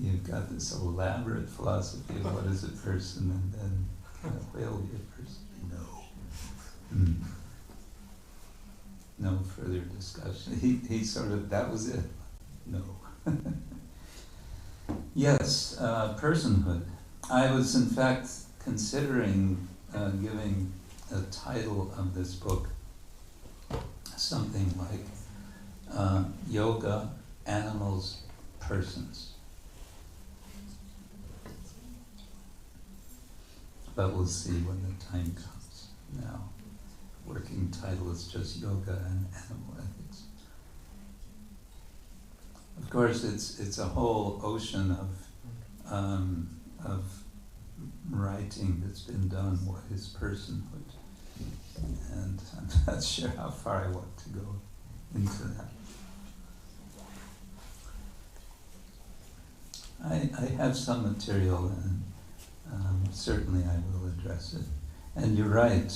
You've got this elaborate philosophy of what is a person, and then can a whale be a person? No. No further discussion. He sort of, that was it. No. Yes, personhood. I was in fact considering giving a title of this book something like Yoga, Animals, Persons. But we'll see when the time comes. Now, working title is just Yoga and Animal Ethics. Of course, it's a whole ocean of writing that's been done. What is personhood? And I'm not sure how far I want to go into that. I have some material, and certainly I will address it. And you're right,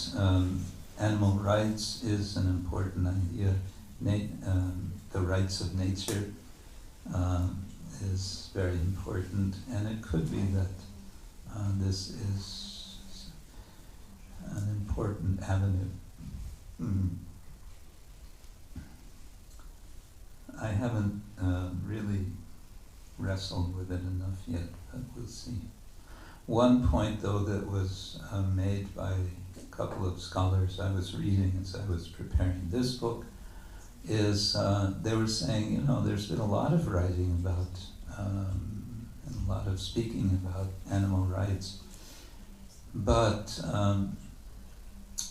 animal rights is an important idea. The rights of nature is very important, and it could be that this is an important avenue. I haven't really wrestled with it enough yet, but we'll see. One point, though, that was made by a couple of scholars I was reading as I was preparing this book is they were saying, there's been a lot of writing about and a lot of speaking about animal rights, but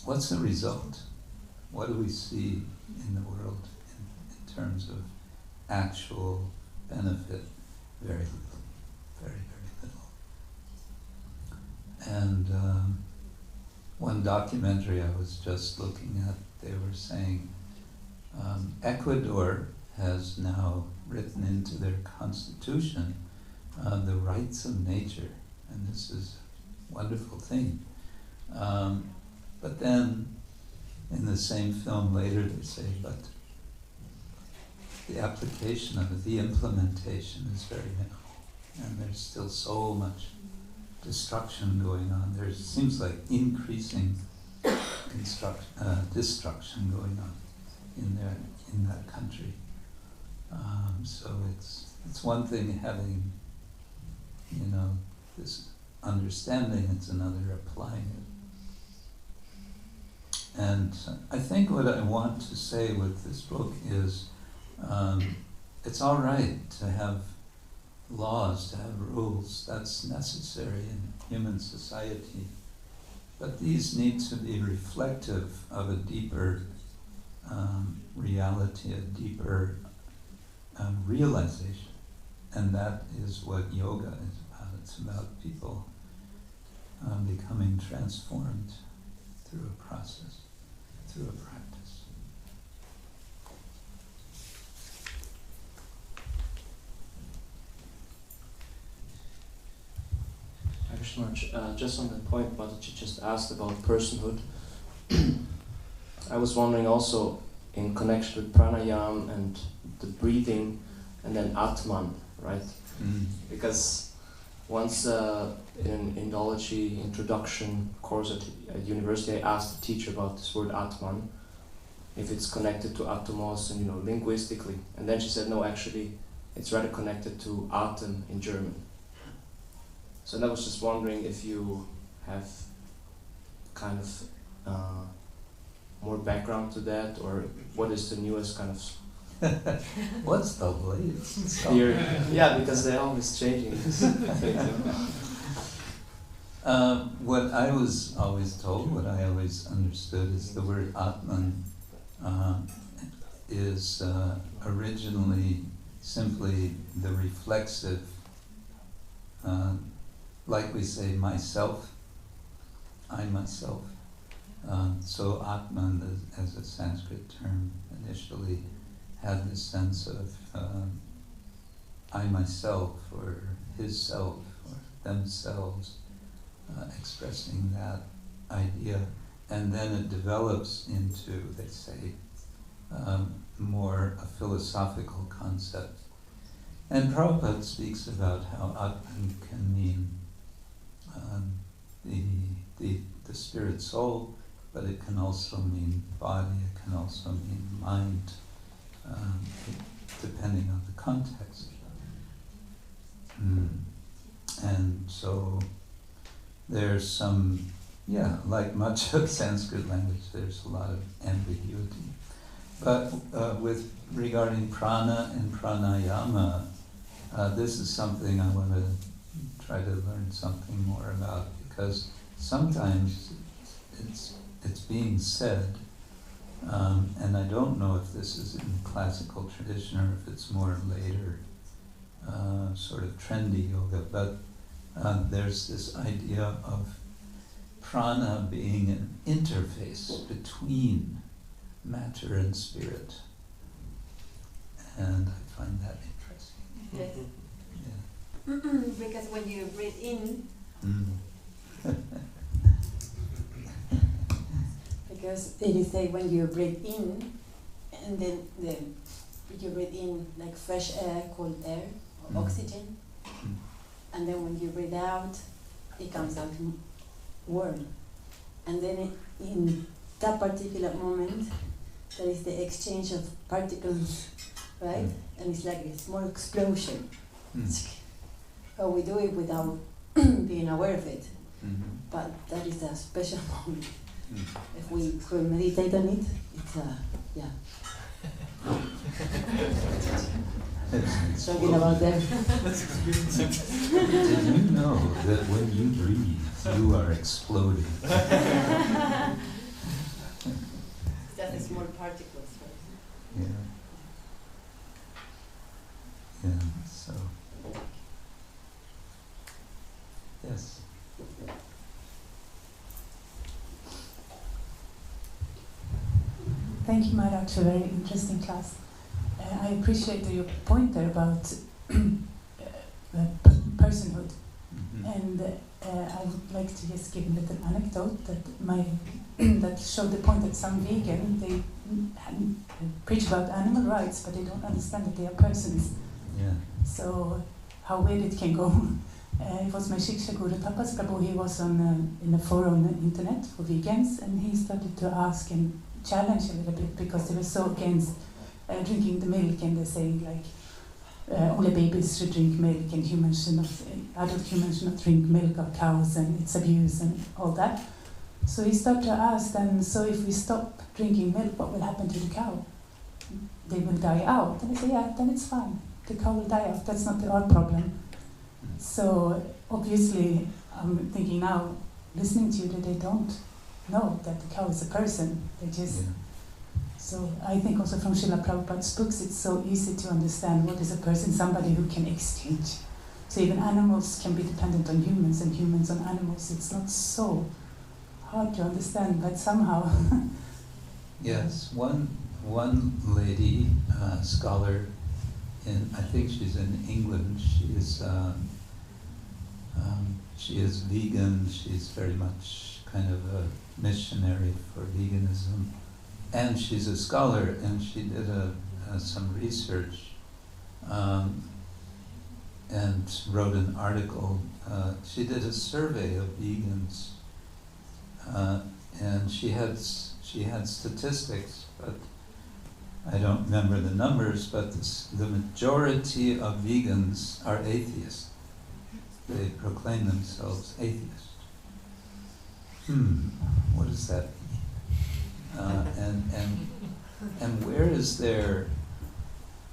what's the result? What do we see in the world in terms of actual benefit? Very little, very, very little. And one documentary I was just looking at, they were saying Ecuador has now written into their constitution the rights of nature, and this is a wonderful thing. But then in the same film later they say, but the application of it, the implementation is very minimal, and there's still so much destruction going on. There seems like increasing destruction going on in that country. So it's one thing having this understanding, it's another applying it. And I think what I want to say with this book is it's all right to have laws, to have rules. That's necessary in human society. But these need to be reflective of a deeper reality, a deeper realization. And that is what yoga is about. It's about people becoming transformed through a process, through a practice. Just on that point, what you just asked about personhood, I was wondering also in connection with pranayama and the breathing, and then Atman, right? Because once in Indology introduction course at university, I asked the teacher about this word Atman, if it's connected to atomos and linguistically, and then she said no, actually it's rather connected to Atem in German. So I was just wondering if you have kind of more background to that, or what is the newest kind of What's the latest? theory? Yeah, because they're always changing. What I was always told, what I always understood, is the word Atman is originally simply the reflexive, like we say, myself, I myself. So Atman, as a Sanskrit term, initially had this sense of I myself, or his self, or themselves, expressing that idea. And then it develops into, they say, more a philosophical concept. And Prabhupada speaks about how Atman can mean the spirit soul, but it can also mean body, it can also mean mind, depending on the context. And so there's some, like much of Sanskrit language, there's a lot of ambiguity. But regarding prana and pranayama, this is something I want to try to learn something more about, because sometimes it's being said, and I don't know if this is in the classical tradition or if it's more later, sort of trendy yoga, but there's this idea of prana being an interface between matter and spirit, and I find that interesting. Yes. Yeah. Because when you breathe in, because they say when you breathe in, and then you breathe in like fresh air, cold air, or oxygen, and then when you breathe out, it comes out warm. And then in that particular moment, there is the exchange of particles, right? And it's like a small explosion. So we do it without being aware of it. But that is a special moment. If we meditate on it, it's talking about that. Did you know that when you breathe, you are exploding? Just a small particles, right? Yeah. Yeah, so. Yes. Thank you, Maharaj, for a very interesting class. I appreciate your point there about personhood. And I would like to just give a little anecdote that showed the point that some vegan, they preach about animal rights, but they don't understand that they are persons. Yeah. So how weird it can go. It was my Shiksha Guru Tapas Prabhu. He was in a forum on the internet for vegans, and he started to ask and challenge a little bit, because they were so against drinking the milk, and they're saying like only babies should drink milk, and adult humans should not drink milk of cows, and it's abuse and all that. So he started to ask them, so if we stop drinking milk, what will happen to the cow? They will die out. And they say, yeah, then it's fine. The cow will die out. That's not our problem. So obviously, I'm thinking now, listening to you, that they don't know that the cow is a person. They just So I think also from Srila Prabhupada's books, it's so easy to understand what is a person, somebody who can exchange. So even animals can be dependent on humans and humans on animals. It's not so hard to understand, but somehow. Yes, one lady, scholar I think she's in England. She is vegan. She's very much kind of a missionary for veganism, and she's a scholar. And she did some research and wrote an article. She did a survey of vegans, and she had statistics, but I don't remember the numbers, but the majority of vegans are atheists. They proclaim themselves atheists. What does that mean? And where is their...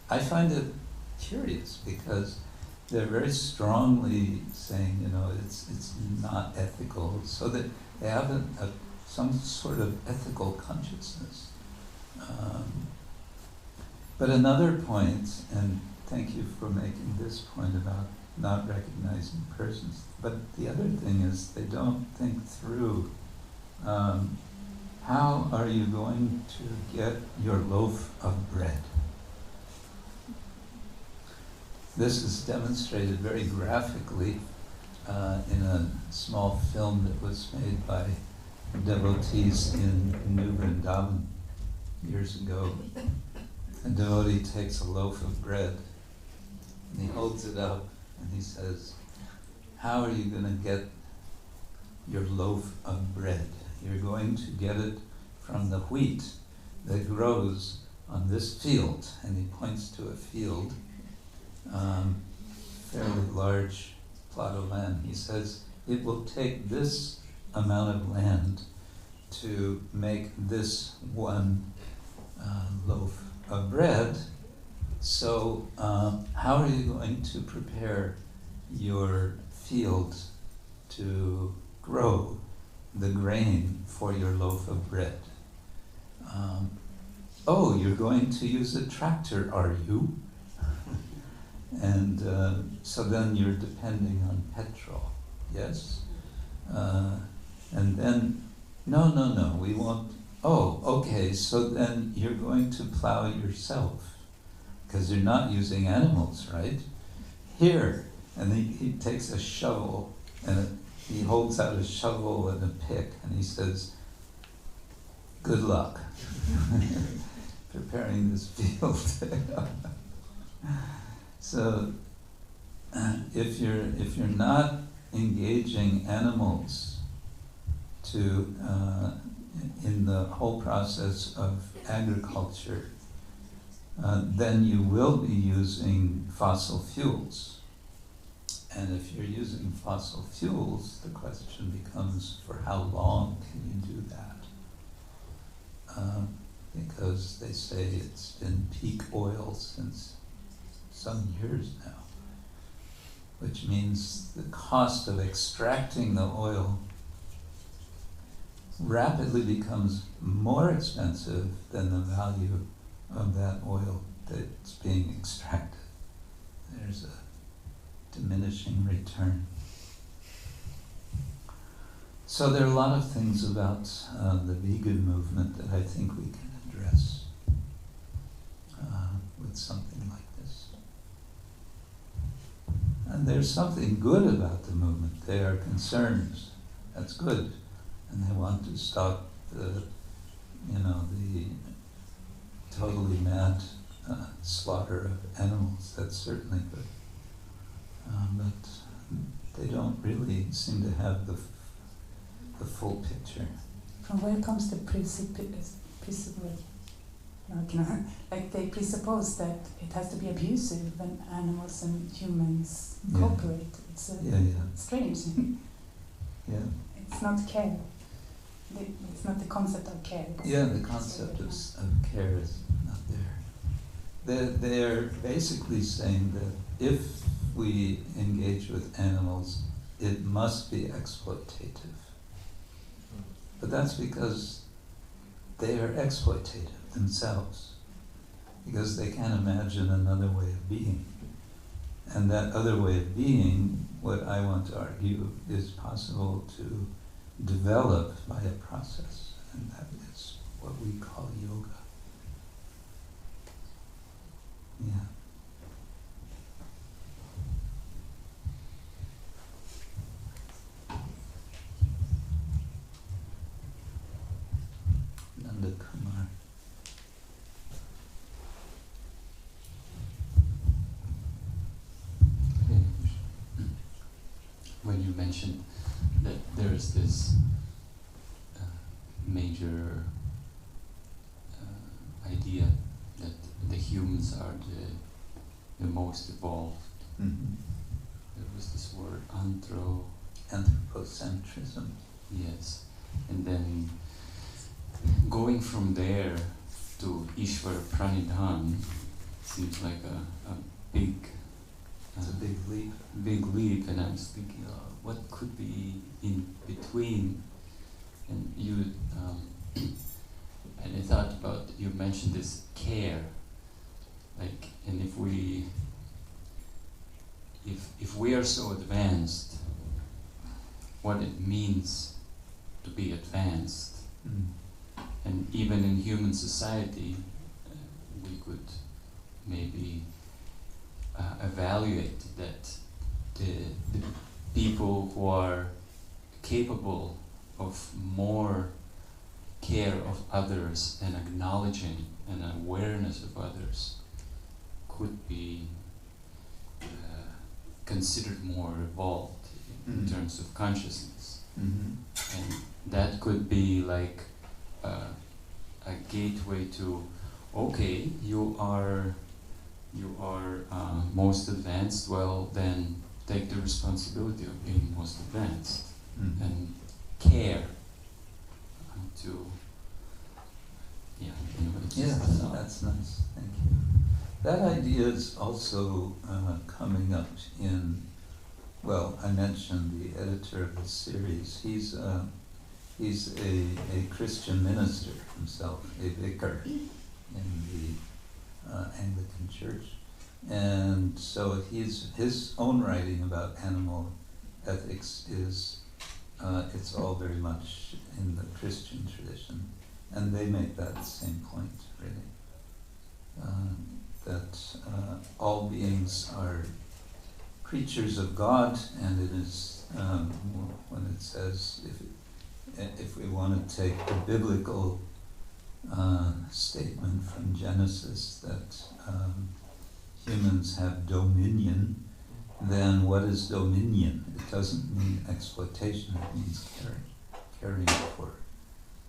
I find it curious because they're very strongly saying, it's not ethical, so that they have some sort of ethical consciousness. But another point, and thank you for making this point about not recognizing persons, but the other thing is they don't think through how are you going to get your loaf of bread. This is demonstrated very graphically in a small film that was made by devotees in New Vrindavan years ago. A devotee takes a loaf of bread and he holds it up and he says, how are you going to get your loaf of bread? You're going to get it from the wheat that grows on this field. And he points to a field, fairly large plot of land. He says, it will take this amount of land to make this one loaf of bread. So how are you going to prepare your field to grow the grain for your loaf of bread? Oh, you're going to use a tractor, are you? And so then you're depending on petrol, yes? And then, no, we won't. Oh, okay, so then you're going to plow yourself, because you're not using animals, right? Here, and he takes a shovel, and he holds out a shovel and a pick, and he says, good luck preparing this field. So, if you're not engaging animals to in the whole process of agriculture, then you will be using fossil fuels. And if you're using fossil fuels, the question becomes, for how long can you do that? Because they say it's been peak oil since some years now, which means the cost of extracting the oil rapidly becomes more expensive than the value of that oil that's being extracted. There's a diminishing return. So there are a lot of things about the vegan movement that I think we can address with something like this. And there's something good about the movement. They are concerned. That's good. And they want to stop the totally mad slaughter of animals. That's certainly good. But they don't really seem to have the full picture. From where comes the like they presuppose that it has to be abusive when animals and humans cooperate. It's strange. Yeah. It's not care. It's not the concept of care. Yeah, the concept of care is not there. They're basically saying that if we engage with animals, it must be exploitative. But that's because they are exploitative. themselves, because they can't imagine another way of being. And that other way of being, what I want to argue, is possible to develop by a process, and that is what we call yoga. Yeah. Nanda Kumar. When you mentioned that there is this major idea that the humans are the most evolved, there was this word Anthropocentrism. yes, and then going from there to Ishvara Pranidhan seems like a big It's a big leap. big leap, and I was thinking, what could be in between? And you, and I thought about, you mentioned this care, like, and if we are so advanced, what it means to be advanced, and even in human society, we could maybe evaluate that the people who are capable of more care of others and acknowledging and awareness of others could be considered more evolved in terms of consciousness. And that could be like a gateway to, okay, you are most advanced, well then take the responsibility of being most advanced and care to, That's nice, thank you. That idea is also coming up in, well, I mentioned the editor of the series. He's a Christian minister himself, a vicar in the Anglican Church. And so his own writing about animal ethics is, it's all very much in the Christian tradition. And they make that same point, really. That all beings are creatures of God, and it is, when it says, if we want to take the biblical statement from Genesis that humans have dominion, then what is dominion? It doesn't mean exploitation, it means caring for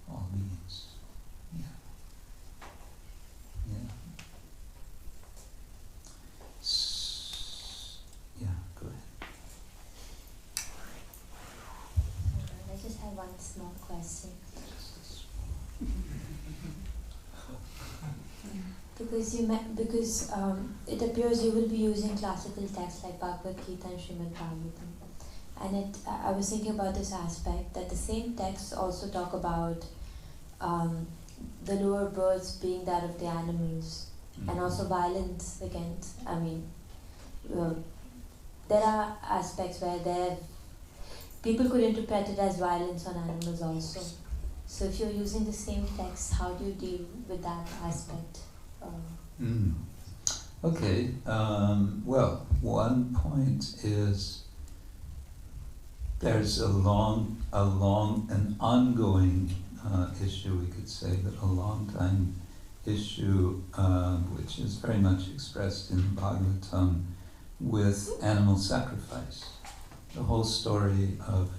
all beings. Yeah. Yeah, go ahead. I just have one small question. Because it appears you will be using classical texts like Bhagavad Gita and Srimad Bhagavatam, and I was thinking about this aspect that the same texts also talk about the lower births being that of the animals, and also violence against. I mean, there are aspects where people could interpret it as violence on animals also. So if you're using the same text, how do you deal with that aspect? Okay, well, one point is there's an ongoing issue, we could say, that a long time issue, which is very much expressed in Bhagavatam with animal sacrifice. The whole story of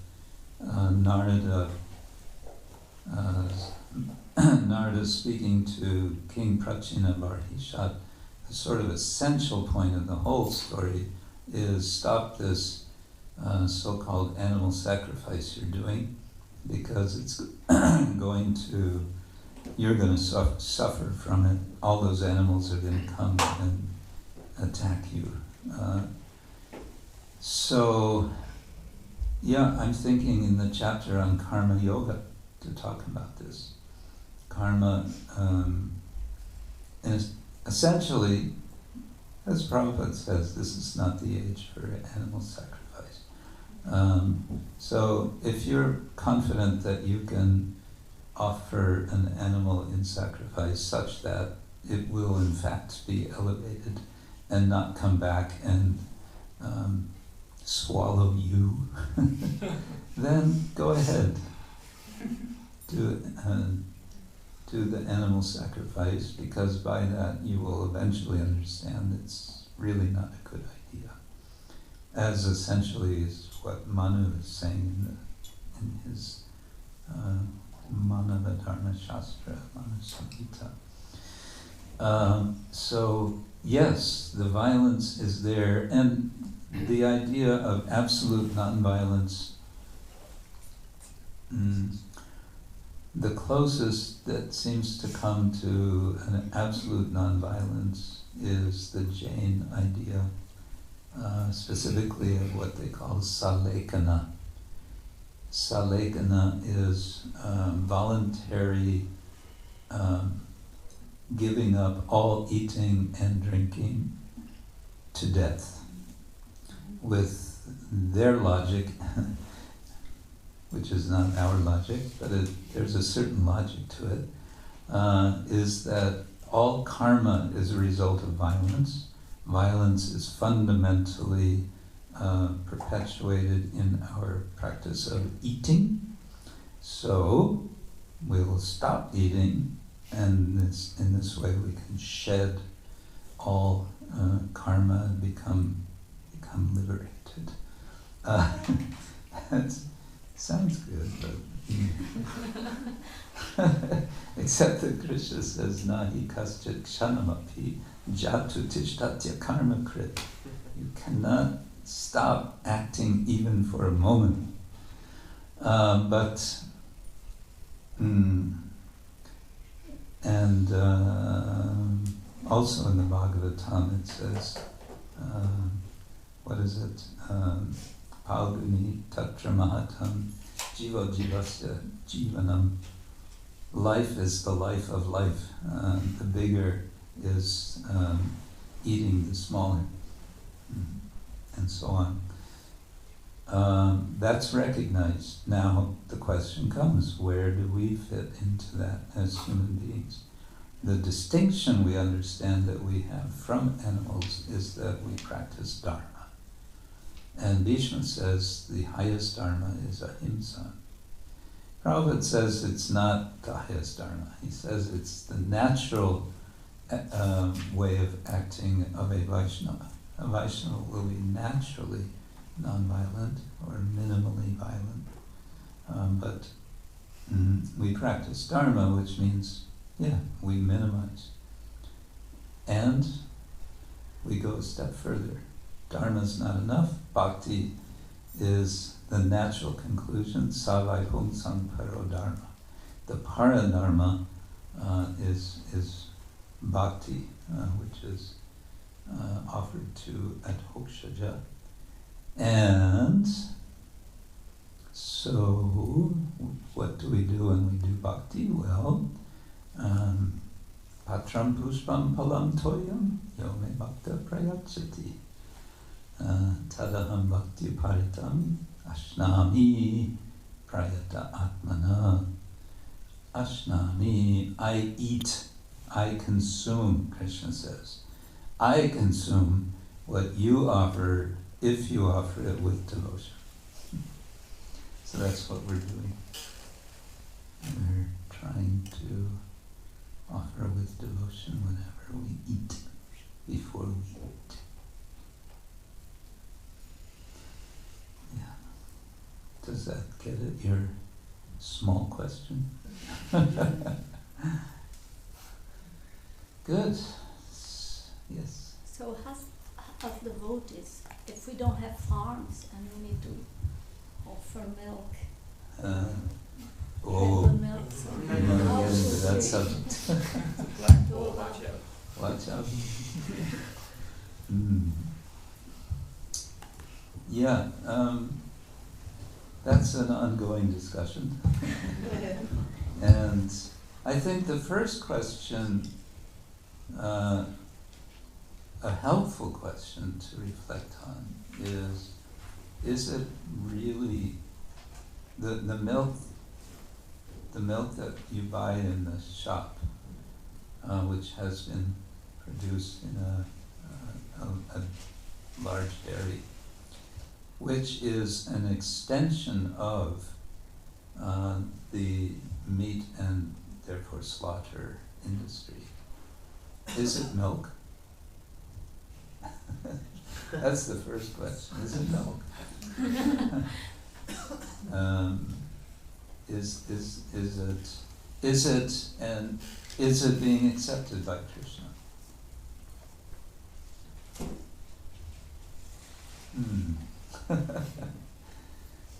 Narada speaking to King Prachinabarhishat, the sort of essential point of the whole story is stop this so-called animal sacrifice you're doing, because it's you're going to suffer from it. All those animals are going to come and attack you. So, yeah, I'm thinking in the chapter on karma yoga to talk about this. Karma essentially, as Prabhupada says, this is not the age for animal sacrifice. So if you're confident that you can offer an animal in sacrifice such that it will in fact be elevated and not come back and swallow you, then go ahead. Do the animal sacrifice, because by that you will eventually understand it's really not a good idea. As essentially is what Manu is saying in his Manava Dharma Shastra, Manu Samhita. So yes, the violence is there, and the idea of absolute nonviolence, the closest that seems to come to an absolute nonviolence is the Jain idea, specifically of what they call salekana. Salekana is voluntary giving up all eating and drinking to death. With their logic, which is not our logic, but there's a certain logic to it, is that all karma is a result of violence. Violence is fundamentally perpetuated in our practice of eating. So we will stop eating, and in this way we can shed all karma and become liberated. That sounds good, but except that Krishna says, "Nahi kaschit kshanamapi jatu tishtatya karma krit." You cannot stop acting even for a moment. Also in the Bhagavatam it says, what is it? Palguni tatra mahatam jiva jivasya jivanam. Life is the life of life. The bigger is eating the smaller, and so on. That's recognized. Now the question comes, where do we fit into that as human beings? The distinction we understand that we have from animals is that we practice dharma. And Bhishma says the highest dharma is ahimsa. Prabhupada says it's not the highest dharma. He says it's the natural way of acting of a Vaishnava. A Vaishnava will be naturally non-violent or minimally violent. But we practice dharma, which means, we minimize. And we go a step further. Dharma is not enough. Bhakti is the natural conclusion. Savai pungsang paro dharma. The para dharma is bhakti, which is offered to adhokshaja. And so, what do we do when we do bhakti? Well, patram pushpam palam toyam yome bhakta prayachati. Tadaham bhakti paritam ashnami prayata atmana. Ashnami, I eat, I consume, Krishna says. I consume what you offer if you offer it with devotion. So that's what we're doing. We're trying to offer with devotion whenever we eat, before we eat. Yeah. Does that get at your small question? Good. Yes. So half of the vote is, if we don't have farms and we need to offer milk, milk, so get into that subject. Black hole, watch out. Watch out. Yeah, that's an ongoing discussion. And I think the first question a helpful question to reflect on is it really the milk that you buy in the shop, which has been produced in a large dairy, which is an extension of the meat and therefore slaughter industry. Is it milk? That's the first question. Is it milk? Is it being accepted by Krishna?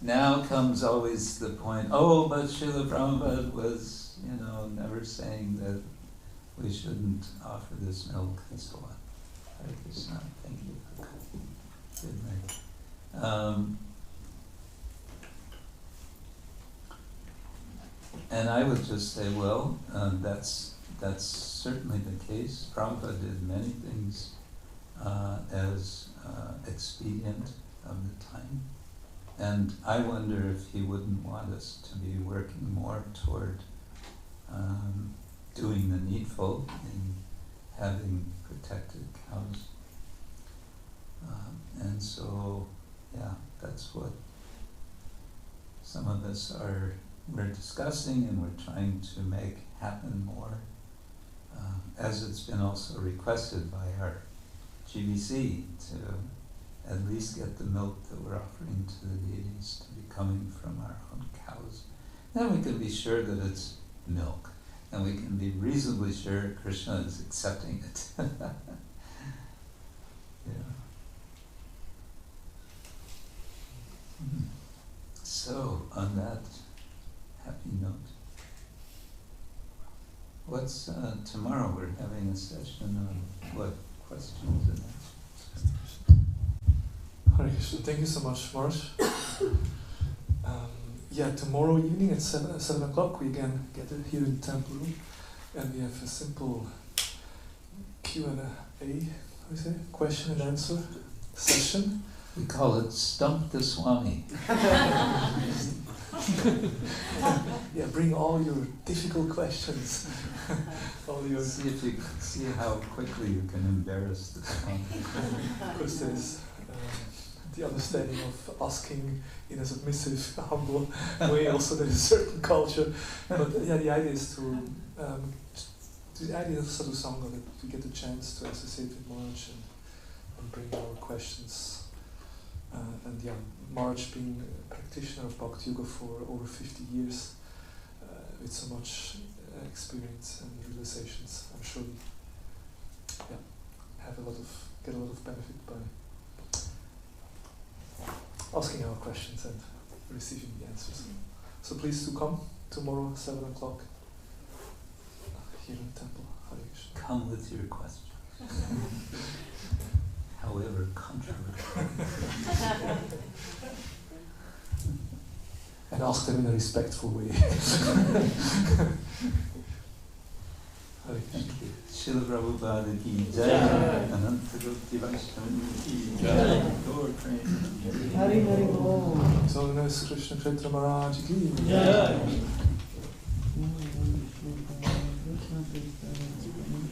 Now comes always the point, oh, but Srila Prabhupada was, never saying that we shouldn't offer this milk and so on. Hare Krishna, thank you for good night. And I would just say, well, that's certainly the case. Prabhupada did many things as expedient of the time. And I wonder if he wouldn't want us to be working more toward doing the needful in having protected cows. And so, that's what some of us we're discussing and we're trying to make happen more, as it's been also requested by our GBC to at least get the milk that we're offering to the deities to be coming from our own cows. Then we can be sure that it's milk, and we can be reasonably sure Krishna is accepting it. So, on that happy note, what's tomorrow? We're having a session on what questions and answers. Hare Krishna, thank you so much, Marsh. Tomorrow evening at 7 o'clock we again gather here in the temple room, and we have a simple Q&A, question and answer session. We call it Stump the Swami. Bring all your difficult questions. See how quickly you can embarrass the Swami. Of course, there's the understanding of asking in a submissive, humble way. Also, there is a certain culture. But the idea is the idea of Sadhu Sangha, that we get the chance to associate with Maharaj and bring our questions. Maharaj being a practitioner of Bhakti Yoga for over 50 years, with so much experience and realizations, I'm sure we get a lot of benefit by asking our questions and receiving the answers. So please do come tomorrow 7 o'clock here in the temple. Hare Krishna. Come with your questions. However controversial. And ask them in a respectful way. Thank you. Srila Prabhupada ki jai. Ananta Gopti Vaishnava ki jai. Lord Krishna. Hare Hare Bol. So nice Krishna Kshetra Maharaj ki jai.